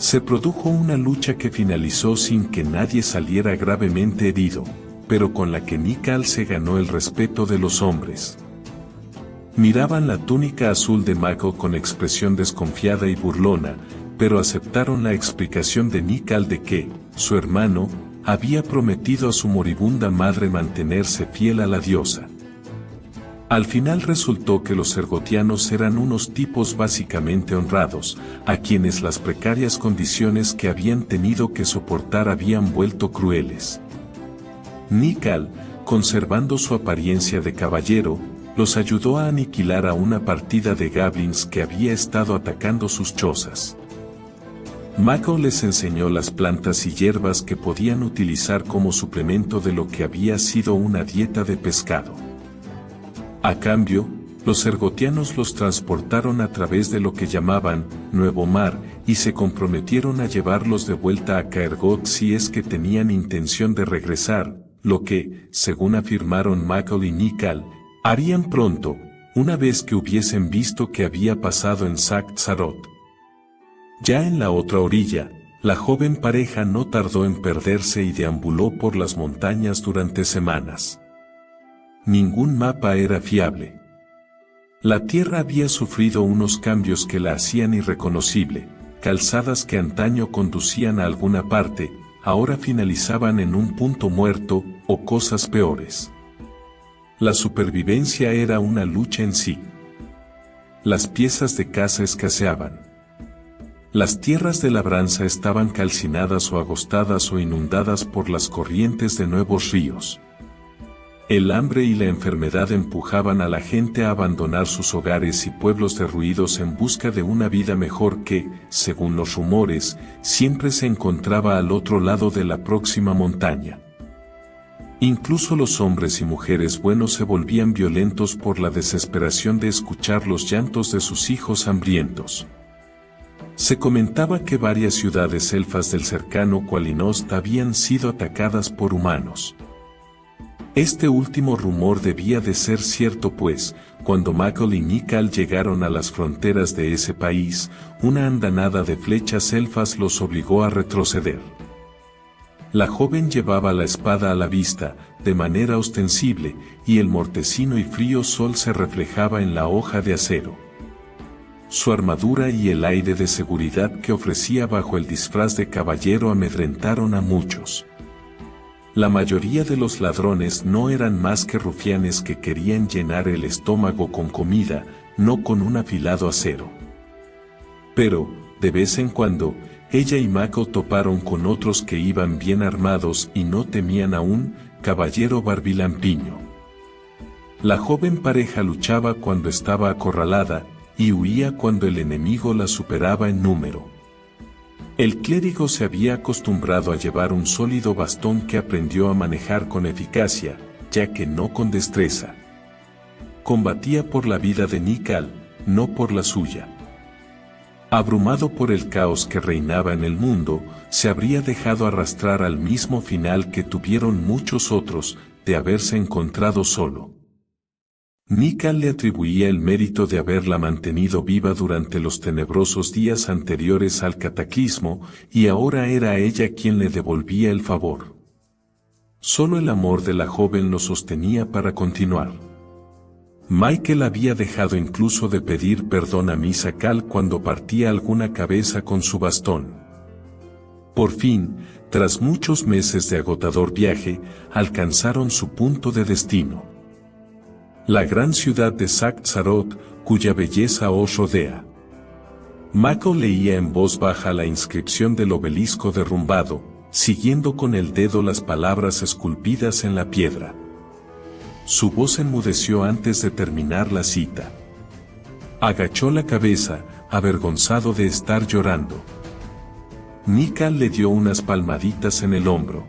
Se produjo una lucha que finalizó sin que nadie saliera gravemente herido, pero con la que Nikal se ganó el respeto de los hombres. Miraban la túnica azul de Mako con expresión desconfiada y burlona, pero aceptaron la explicación de Nikal de que, su hermano, había prometido a su moribunda madre mantenerse fiel a la diosa. Al final resultó que los ergotianos eran unos tipos básicamente honrados, a quienes las precarias condiciones que habían tenido que soportar habían vuelto crueles. Nikal, conservando su apariencia de caballero, los ayudó a aniquilar a una partida de goblins que había estado atacando sus chozas. Mako les enseñó las plantas y hierbas que podían utilizar como suplemento de lo que había sido una dieta de pescado. A cambio, los ergotianos los transportaron a través de lo que llamaban Nuevo Mar y se comprometieron a llevarlos de vuelta a Caergot si es que tenían intención de regresar, lo que, según afirmaron Mako y Nikal, harían pronto, una vez que hubiesen visto qué había pasado en Sac-Zarot. Ya en la otra orilla, la joven pareja no tardó en perderse y deambuló por las montañas durante semanas. Ningún mapa era fiable. La tierra había sufrido unos cambios que la hacían irreconocible, calzadas que antaño conducían a alguna parte, ahora finalizaban en un punto muerto, o cosas peores. La supervivencia era una lucha en sí. Las piezas de caza escaseaban. Las tierras de labranza estaban calcinadas o agostadas o inundadas por las corrientes de nuevos ríos. El hambre y la enfermedad empujaban a la gente a abandonar sus hogares y pueblos derruidos en busca de una vida mejor que, según los rumores, siempre se encontraba al otro lado de la próxima montaña. Incluso los hombres y mujeres buenos se volvían violentos por la desesperación de escuchar los llantos de sus hijos hambrientos. Se comentaba que varias ciudades elfas del cercano Qualinost habían sido atacadas por humanos. Este último rumor debía de ser cierto pues, cuando Mako y Nikal llegaron a las fronteras de ese país, una andanada de flechas elfas los obligó a retroceder. La joven llevaba la espada a la vista, de manera ostensible, y el mortecino y frío sol se reflejaba en la hoja de acero. Su armadura y el aire de seguridad que ofrecía bajo el disfraz de caballero amedrentaron a muchos. La mayoría de los ladrones no eran más que rufianes que querían llenar el estómago con comida, no con un afilado acero. Pero, de vez en cuando, ella y Mako toparon con otros que iban bien armados y no temían a un caballero barbilampiño. La joven pareja luchaba cuando estaba acorralada, y huía cuando el enemigo la superaba en número. El clérigo se había acostumbrado a llevar un sólido bastón que aprendió a manejar con eficacia, ya que no con destreza. Combatía por la vida de Nikal, no por la suya. Abrumado por el caos que reinaba en el mundo, se habría dejado arrastrar al mismo final que tuvieron muchos otros, de haberse encontrado solo. Nikal le atribuía el mérito de haberla mantenido viva durante los tenebrosos días anteriores al cataclismo, y ahora era ella quien le devolvía el favor. Solo el amor de la joven lo sostenía para continuar. Michael había dejado incluso de pedir perdón a Misa Cal cuando partía alguna cabeza con su bastón. Por fin, tras muchos meses de agotador viaje, alcanzaron su punto de destino. La gran ciudad de Sac-Zarot, cuya belleza os rodea. Michael leía en voz baja la inscripción del obelisco derrumbado, siguiendo con el dedo las palabras esculpidas en la piedra. Su voz enmudeció antes de terminar la cita. Agachó la cabeza, avergonzado de estar llorando. Nikal le dio unas palmaditas en el hombro.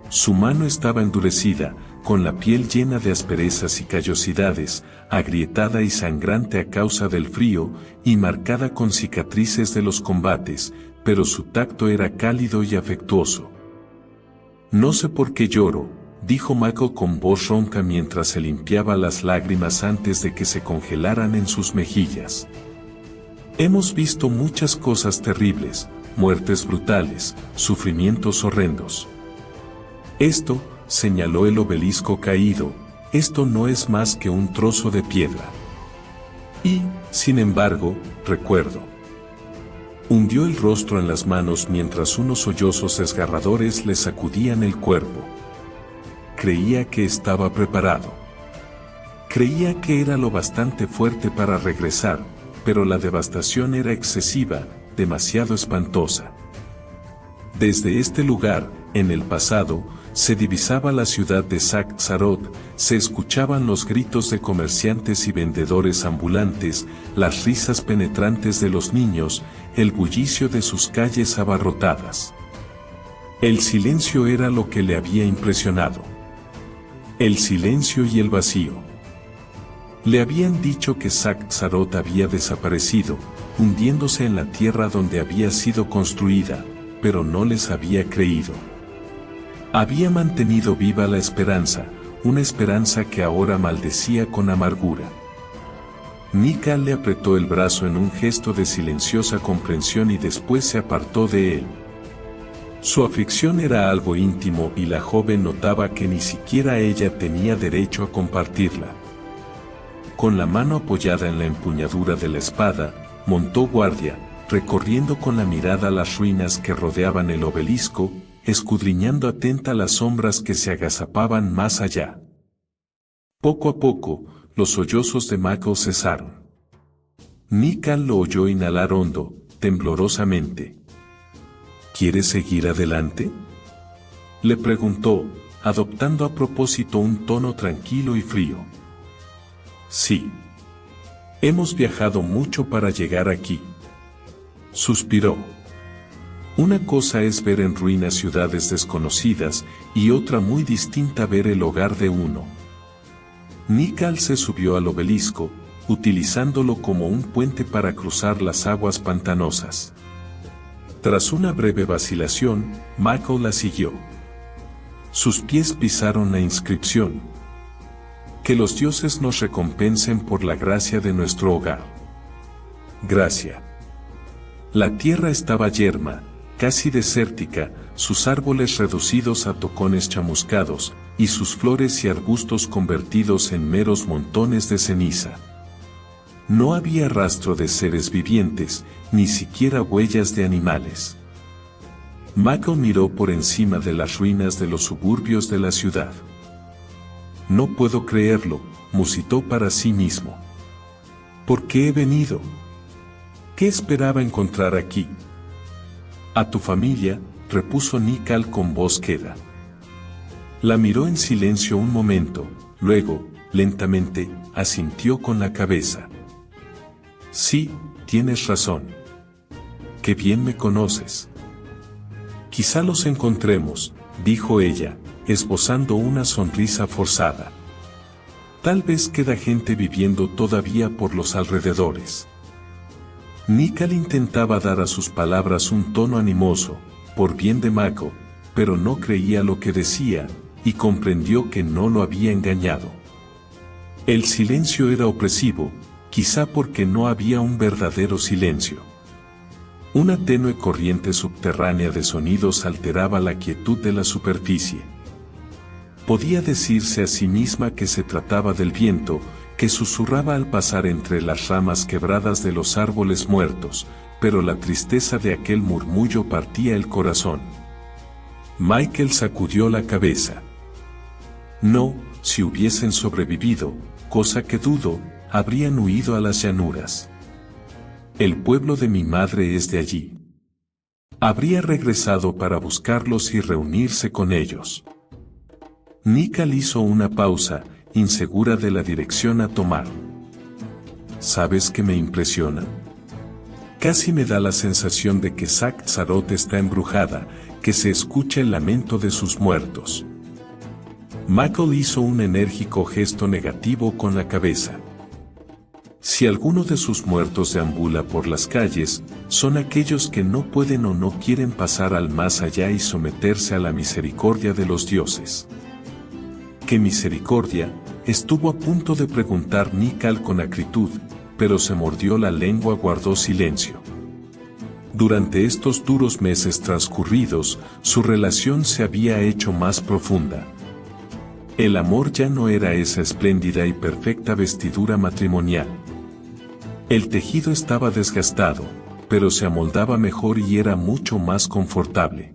Su mano estaba endurecida, con la piel llena de asperezas y callosidades, agrietada y sangrante a causa del frío, y marcada con cicatrices de los combates, pero su tacto era cálido y afectuoso. No sé por qué lloro, dijo Michael con voz ronca mientras se limpiaba las lágrimas antes de que se congelaran en sus mejillas. Hemos visto muchas cosas terribles, muertes brutales, sufrimientos horrendos. Esto, señaló el obelisco caído, esto no es más que un trozo de piedra. Y, sin embargo, recuerdo. Hundió el rostro en las manos mientras unos sollozos desgarradores le sacudían el cuerpo. Creía que estaba preparado. Creía que era lo bastante fuerte para regresar, pero la devastación era excesiva, demasiado espantosa. Desde este lugar, en el pasado, se divisaba la ciudad de Sac-Zarot, se escuchaban los gritos de comerciantes y vendedores ambulantes, las risas penetrantes de los niños, el bullicio de sus calles abarrotadas. El silencio era lo que le había impresionado. El silencio y el vacío. Le habían dicho que Sac-Zarot había desaparecido, hundiéndose en la tierra donde había sido construida, pero no les había creído. Había mantenido viva la esperanza, una esperanza que ahora maldecía con amargura. Nikal le apretó el brazo en un gesto de silenciosa comprensión y después se apartó de él. Su aflicción era algo íntimo y la joven notaba que ni siquiera ella tenía derecho a compartirla. Con la mano apoyada en la empuñadura de la espada, montó guardia, recorriendo con la mirada las ruinas que rodeaban el obelisco, escudriñando atenta las sombras que se agazapaban más allá. Poco a poco, los sollozos de Michael cesaron. Nikal lo oyó inhalar hondo, temblorosamente. ¿Quieres seguir adelante?, le preguntó, adoptando a propósito un tono tranquilo y frío. Sí. Hemos viajado mucho para llegar aquí. Suspiró. Una cosa es ver en ruinas ciudades desconocidas, y otra muy distinta ver el hogar de uno. Nikal se subió al obelisco, utilizándolo como un puente para cruzar las aguas pantanosas. Tras una breve vacilación, Michael la siguió. Sus pies pisaron la inscripción. Que los dioses nos recompensen por la gracia de nuestro hogar. Gracia. La tierra estaba yerma, casi desértica, sus árboles reducidos a tocones chamuscados, y sus flores y arbustos convertidos en meros montones de ceniza. No había rastro de seres vivientes, ni siquiera huellas de animales. Michael miró por encima de las ruinas de los suburbios de la ciudad. No puedo creerlo, musitó para sí mismo. ¿Por qué he venido? ¿Qué esperaba encontrar aquí? A tu familia, repuso Nikal con voz queda. La miró en silencio un momento, luego, lentamente, asintió con la cabeza. Sí, tienes razón. Qué bien me conoces. Quizá los encontremos, dijo ella, esbozando una sonrisa forzada. Tal vez queda gente viviendo todavía por los alrededores. Nikkal intentaba dar a sus palabras un tono animoso, por bien de Mako, pero no creía lo que decía, y comprendió que no lo había engañado. El silencio era opresivo, quizá porque no había un verdadero silencio. Una tenue corriente subterránea de sonidos alteraba la quietud de la superficie. Podía decirse a sí misma que se trataba del viento, que susurraba al pasar entre las ramas quebradas de los árboles muertos, pero la tristeza de aquel murmullo partía el corazón. Michael sacudió la cabeza. No, si hubiesen sobrevivido, cosa que dudo, habrían huido a las llanuras. El pueblo de mi madre es de allí. Habría regresado para buscarlos y reunirse con ellos. Nikkal hizo una pausa, insegura de la dirección a tomar. ¿Sabes qué me impresiona? Casi me da la sensación de que Sakt-Zarot está embrujada, que se escucha el lamento de sus muertos. Mako hizo un enérgico gesto negativo con la cabeza. Si alguno de sus muertos deambula por las calles, son aquellos que no pueden o no quieren pasar al más allá y someterse a la misericordia de los dioses. ¿Qué misericordia? Estuvo a punto de preguntar Nikkal con acritud, pero se mordió la lengua, guardó silencio. Durante estos duros meses transcurridos, su relación se había hecho más profunda. El amor ya no era esa espléndida y perfecta vestidura matrimonial. El tejido estaba desgastado, pero se amoldaba mejor y era mucho más confortable.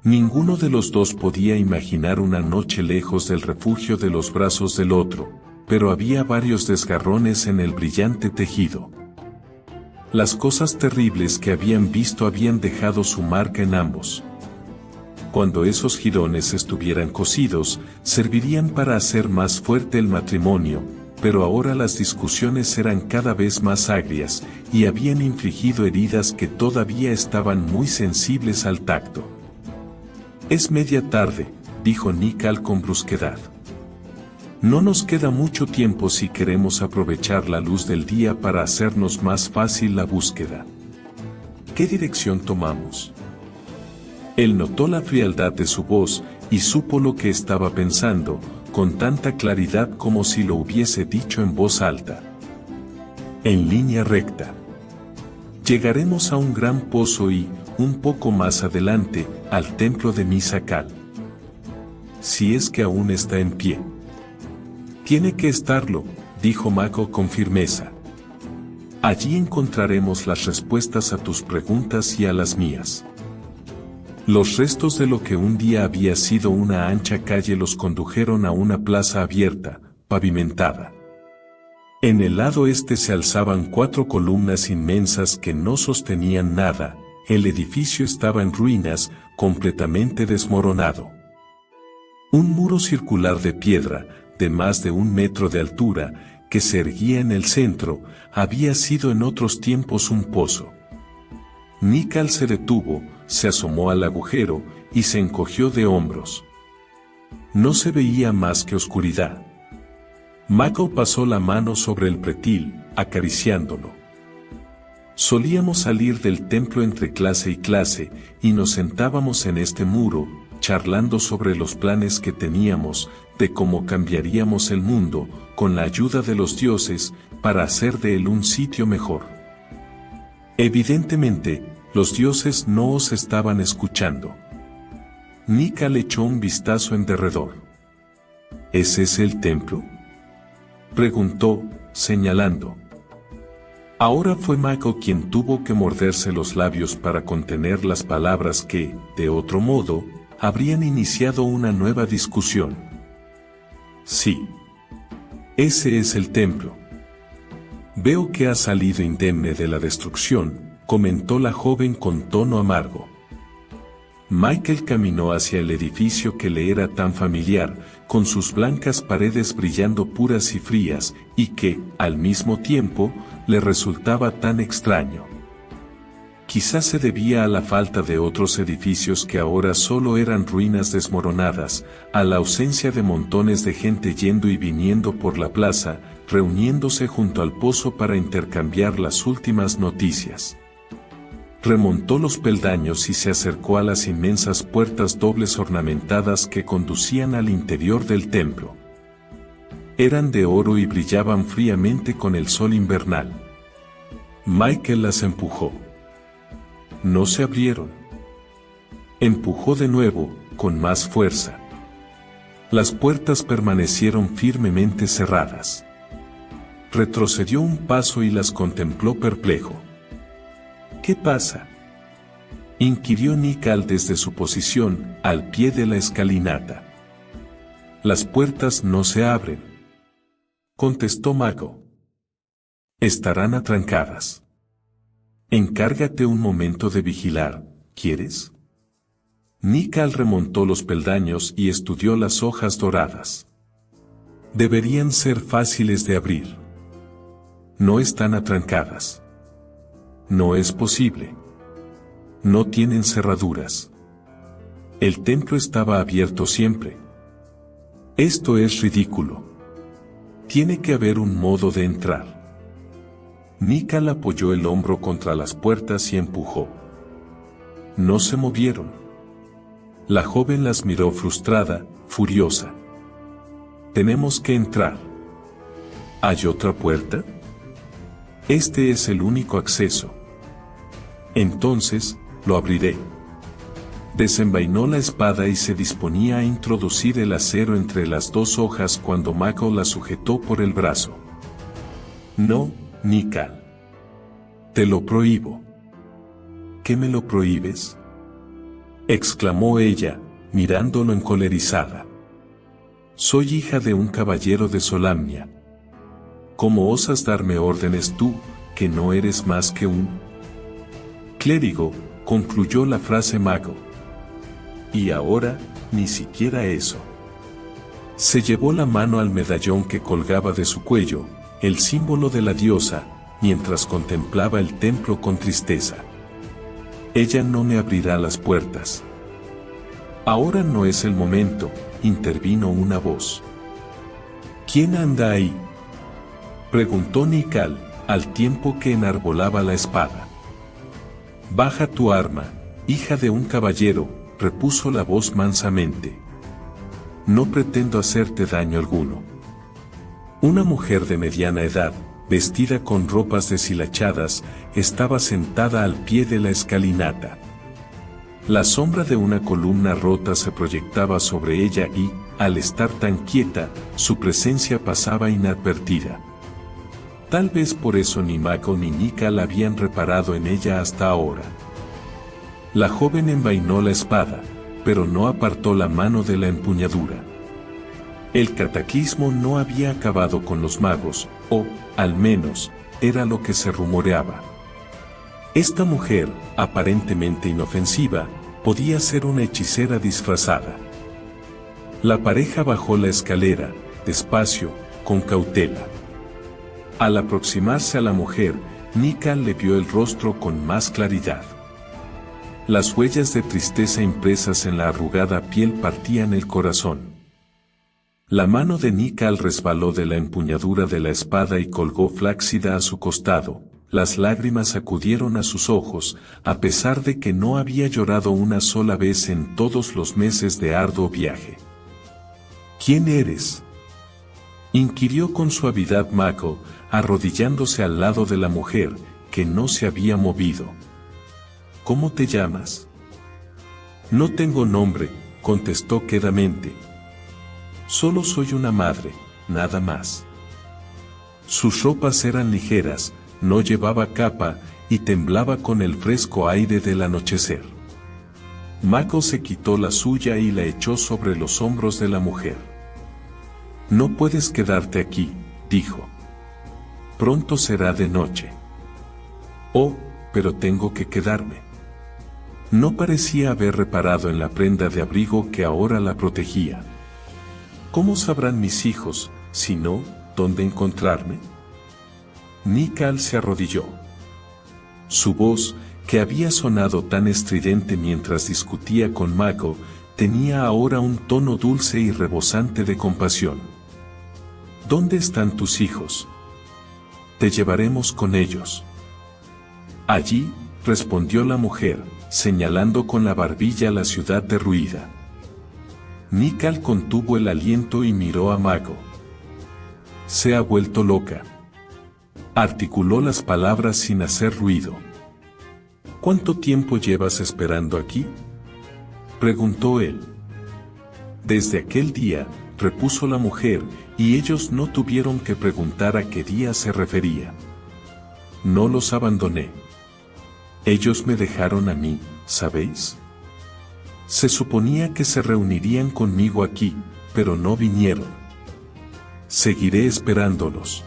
Ninguno de los dos podía imaginar una noche lejos del refugio de los brazos del otro, pero había varios desgarrones en el brillante tejido. Las cosas terribles que habían visto habían dejado su marca en ambos. Cuando esos jirones estuvieran cosidos, servirían para hacer más fuerte el matrimonio, pero ahora las discusiones eran cada vez más agrias, y habían infligido heridas que todavía estaban muy sensibles al tacto. Es media tarde, dijo Nikkal con brusquedad. No nos queda mucho tiempo si queremos aprovechar la luz del día para hacernos más fácil la búsqueda. ¿Qué dirección tomamos? Él notó la frialdad de su voz y supo lo que estaba pensando, con tanta claridad como si lo hubiese dicho en voz alta. En línea recta. Llegaremos a un gran pozo y, un poco más adelante, al templo de Misakal. Si es que aún está en pie. Tiene que estarlo, dijo Mako con firmeza. Allí encontraremos las respuestas a tus preguntas y a las mías. Los restos de lo que un día había sido una ancha calle los condujeron a una plaza abierta, pavimentada. En el lado este se alzaban 4 columnas inmensas que no sostenían nada, el edificio estaba en ruinas, completamente desmoronado. Un muro circular de piedra, de más de 1 metro de altura, que se erguía en el centro, había sido en otros tiempos un pozo. Nikkal se detuvo, se asomó al agujero, y se encogió de hombros. No se veía más que oscuridad. Mako pasó la mano sobre el pretil, acariciándolo. Solíamos salir del templo entre clase y clase, y nos sentábamos en este muro, charlando sobre los planes que teníamos, de cómo cambiaríamos el mundo, con la ayuda de los dioses, para hacer de él un sitio mejor. Evidentemente, los dioses no os estaban escuchando. Nikkal echó un vistazo en derredor. ¿Ese es el templo?, preguntó, señalando. Ahora fue Mako quien tuvo que morderse los labios para contener las palabras que, de otro modo, habrían iniciado una nueva discusión. Sí. Ese es el templo. Veo que ha salido indemne de la destrucción, comentó la joven con tono amargo. Michael caminó hacia el edificio que le era tan familiar, con sus blancas paredes brillando puras y frías, y que, al mismo tiempo, le resultaba tan extraño. Quizás se debía a la falta de otros edificios que ahora solo eran ruinas desmoronadas, a la ausencia de montones de gente yendo y viniendo por la plaza, reuniéndose junto al pozo para intercambiar las últimas noticias. Remontó los peldaños y se acercó a las inmensas puertas dobles ornamentadas que conducían al interior del templo. Eran de oro y brillaban fríamente con el sol invernal. Michael las empujó. No se abrieron. Empujó de nuevo, con más fuerza. Las puertas permanecieron firmemente cerradas. Retrocedió un paso y las contempló perplejo. ¿Qué pasa?, inquirió Nickal desde su posición, al pie de la escalinata. Las puertas no se abren, contestó Mako. Estarán atrancadas. Encárgate un momento de vigilar, ¿quieres? Nickal remontó los peldaños y estudió las hojas doradas. Deberían ser fáciles de abrir. No están atrancadas. No es posible. No tienen cerraduras. El templo estaba abierto siempre. Esto es ridículo. Tiene que haber un modo de entrar. Nickal apoyó el hombro contra las puertas y empujó. No se movieron. La joven las miró frustrada, furiosa. Tenemos que entrar. ¿Hay otra puerta? Este es el único acceso. Entonces, lo abriré. Desenvainó la espada y se disponía a introducir el acero entre las dos hojas cuando Mako la sujetó por el brazo. No, Nickal. Te lo prohíbo. ¿Qué me lo prohíbes?, exclamó ella, mirándolo encolerizada. Soy hija de un caballero de Solamnia. ¿Cómo osas darme órdenes tú, que no eres más que un clérigo?, concluyó la frase Mako. Y ahora, ni siquiera eso. Se llevó la mano al medallón que colgaba de su cuello, el símbolo de la diosa, mientras contemplaba el templo con tristeza. Ella no me abrirá las puertas. Ahora no es el momento, intervino una voz. ¿Quién anda ahí?, preguntó Nickal, al tiempo que enarbolaba la espada. Baja tu arma, hija de un caballero, repuso la voz mansamente. No pretendo hacerte daño alguno. Una mujer de mediana edad, vestida con ropas deshilachadas, estaba sentada al pie de la escalinata. La sombra de una columna rota se proyectaba sobre ella y, al estar tan quieta, su presencia pasaba inadvertida. Tal vez por eso ni Mako ni Nickal habían reparado en ella hasta ahora. La joven envainó la espada, pero no apartó la mano de la empuñadura. El cataclismo no había acabado con los magos, o, al menos, era lo que se rumoreaba. Esta mujer, aparentemente inofensiva, podía ser una hechicera disfrazada. La pareja bajó la escalera, despacio, con cautela. Al aproximarse a la mujer, Nickal le vio el rostro con más claridad. Las huellas de tristeza impresas en la arrugada piel partían el corazón. La mano de Nickal resbaló de la empuñadura de la espada y colgó flácida a su costado. Las lágrimas acudieron a sus ojos, a pesar de que no había llorado una sola vez en todos los meses de arduo viaje. ¿Quién eres?, inquirió con suavidad Mako, arrodillándose al lado de la mujer, que no se había movido. ¿Cómo te llamas? No tengo nombre, contestó quedamente. Solo soy una madre, nada más. Sus ropas eran ligeras, no llevaba capa, y temblaba con el fresco aire del anochecer. Mako se quitó la suya y la echó sobre los hombros de la mujer. No puedes quedarte aquí, dijo. Pronto será de noche. Oh, pero tengo que quedarme. No parecía haber reparado en la prenda de abrigo que ahora la protegía. ¿Cómo sabrán mis hijos, si no, dónde encontrarme? Nickal se arrodilló. Su voz, que había sonado tan estridente mientras discutía con Mako, tenía ahora un tono dulce y rebosante de compasión. ¿Dónde están tus hijos? Te llevaremos con ellos. Allí, respondió la mujer, señalando con la barbilla la ciudad derruida. Mical contuvo el aliento y miró a Mago. Se ha vuelto loca. Articuló las palabras sin hacer ruido. ¿Cuánto tiempo llevas esperando aquí?, preguntó él. Desde aquel día, repuso la mujer, y ellos no tuvieron que preguntar a qué día se refería. No los abandoné. Ellos me dejaron a mí, ¿sabéis? Se suponía que se reunirían conmigo aquí, pero no vinieron. Seguiré esperándolos.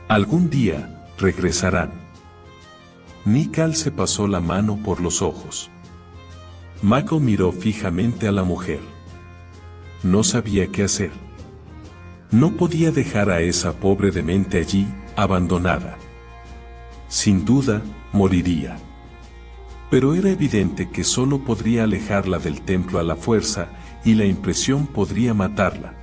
Algún día, regresarán. Mical se pasó la mano por los ojos. Mago miró fijamente a la mujer. No sabía qué hacer. No podía dejar a esa pobre demente allí, abandonada. Sin duda, moriría. Pero era evidente que solo podría alejarla del templo a la fuerza, y la impresión podría matarla.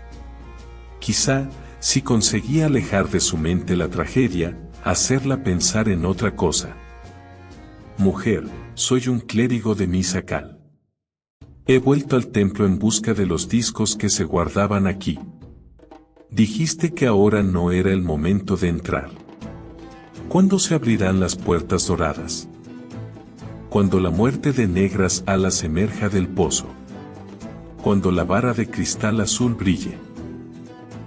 Quizá, si conseguía alejar de su mente la tragedia, hacerla pensar en otra cosa. Mujer, soy un clérigo de misa cal. He vuelto al templo en busca de los discos que se guardaban aquí. Dijiste que ahora no era el momento de entrar. ¿Cuándo se abrirán las puertas doradas? Cuando la muerte de negras alas emerja del pozo. Cuando la vara de cristal azul brille.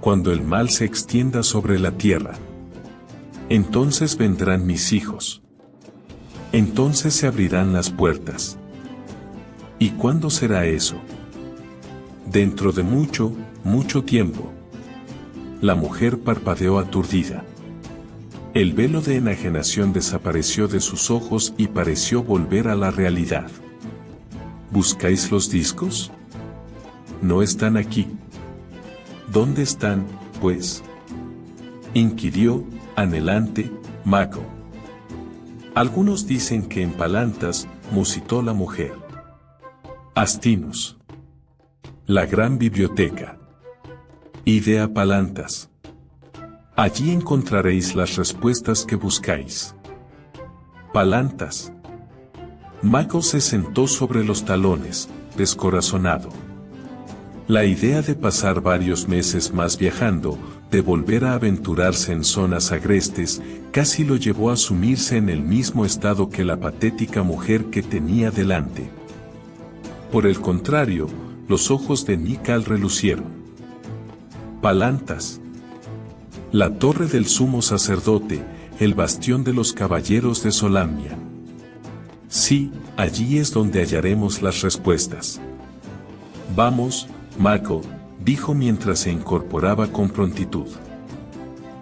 Cuando el mal se extienda sobre la tierra. Entonces vendrán mis hijos. Entonces se abrirán las puertas. ¿Y cuándo será eso? Dentro de mucho, mucho tiempo. La mujer parpadeó aturdida. El velo de enajenación desapareció de sus ojos y pareció volver a la realidad. ¿Buscáis los discos? No están aquí. ¿Dónde están, pues?, inquirió, anhelante, Mago. Algunos dicen que en Palantas, musitó la mujer. Astinus. La gran biblioteca. Id a Palantas. Allí encontraréis las respuestas que buscáis. Palantas. Mago se sentó sobre los talones, descorazonado. La idea de pasar varios meses más viajando, de volver a aventurarse en zonas agrestes, casi lo llevó a sumirse en el mismo estado que la patética mujer que tenía delante. Por el contrario, los ojos de Mical relucieron. Palantas. La torre del sumo sacerdote, el bastión de los caballeros de Solamnia. Sí, allí es donde hallaremos las respuestas. Vamos, Mago, dijo mientras se incorporaba con prontitud.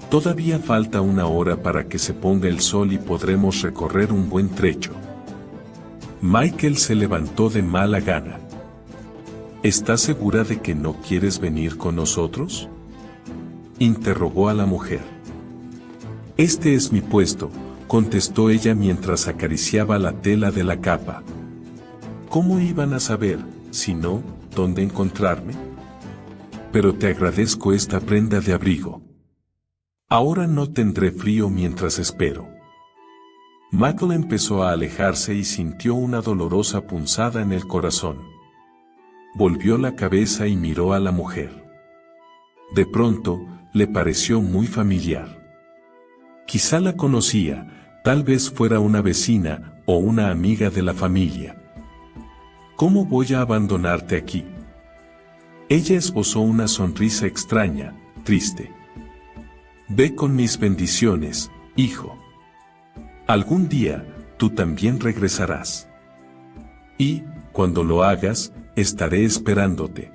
Todavía falta una hora para que se ponga el sol y podremos recorrer un buen trecho. Michael se levantó de mala gana. ¿Estás segura de que no quieres venir con nosotros?, interrogó a la mujer. Este es mi puesto, contestó ella mientras acariciaba la tela de la capa. ¿Cómo iban a saber, si no, dónde encontrarme? Pero te agradezco esta prenda de abrigo. Ahora no tendré frío mientras espero. Michael empezó a alejarse y sintió una dolorosa punzada en el corazón. Volvió la cabeza y miró a la mujer. De pronto, le pareció muy familiar. Quizá la conocía, tal vez fuera una vecina o una amiga de la familia. ¿Cómo voy a abandonarte aquí? Ella esbozó una sonrisa extraña, triste. Ve con mis bendiciones, hijo. Algún día, tú también regresarás. Y, cuando lo hagas, estaré esperándote.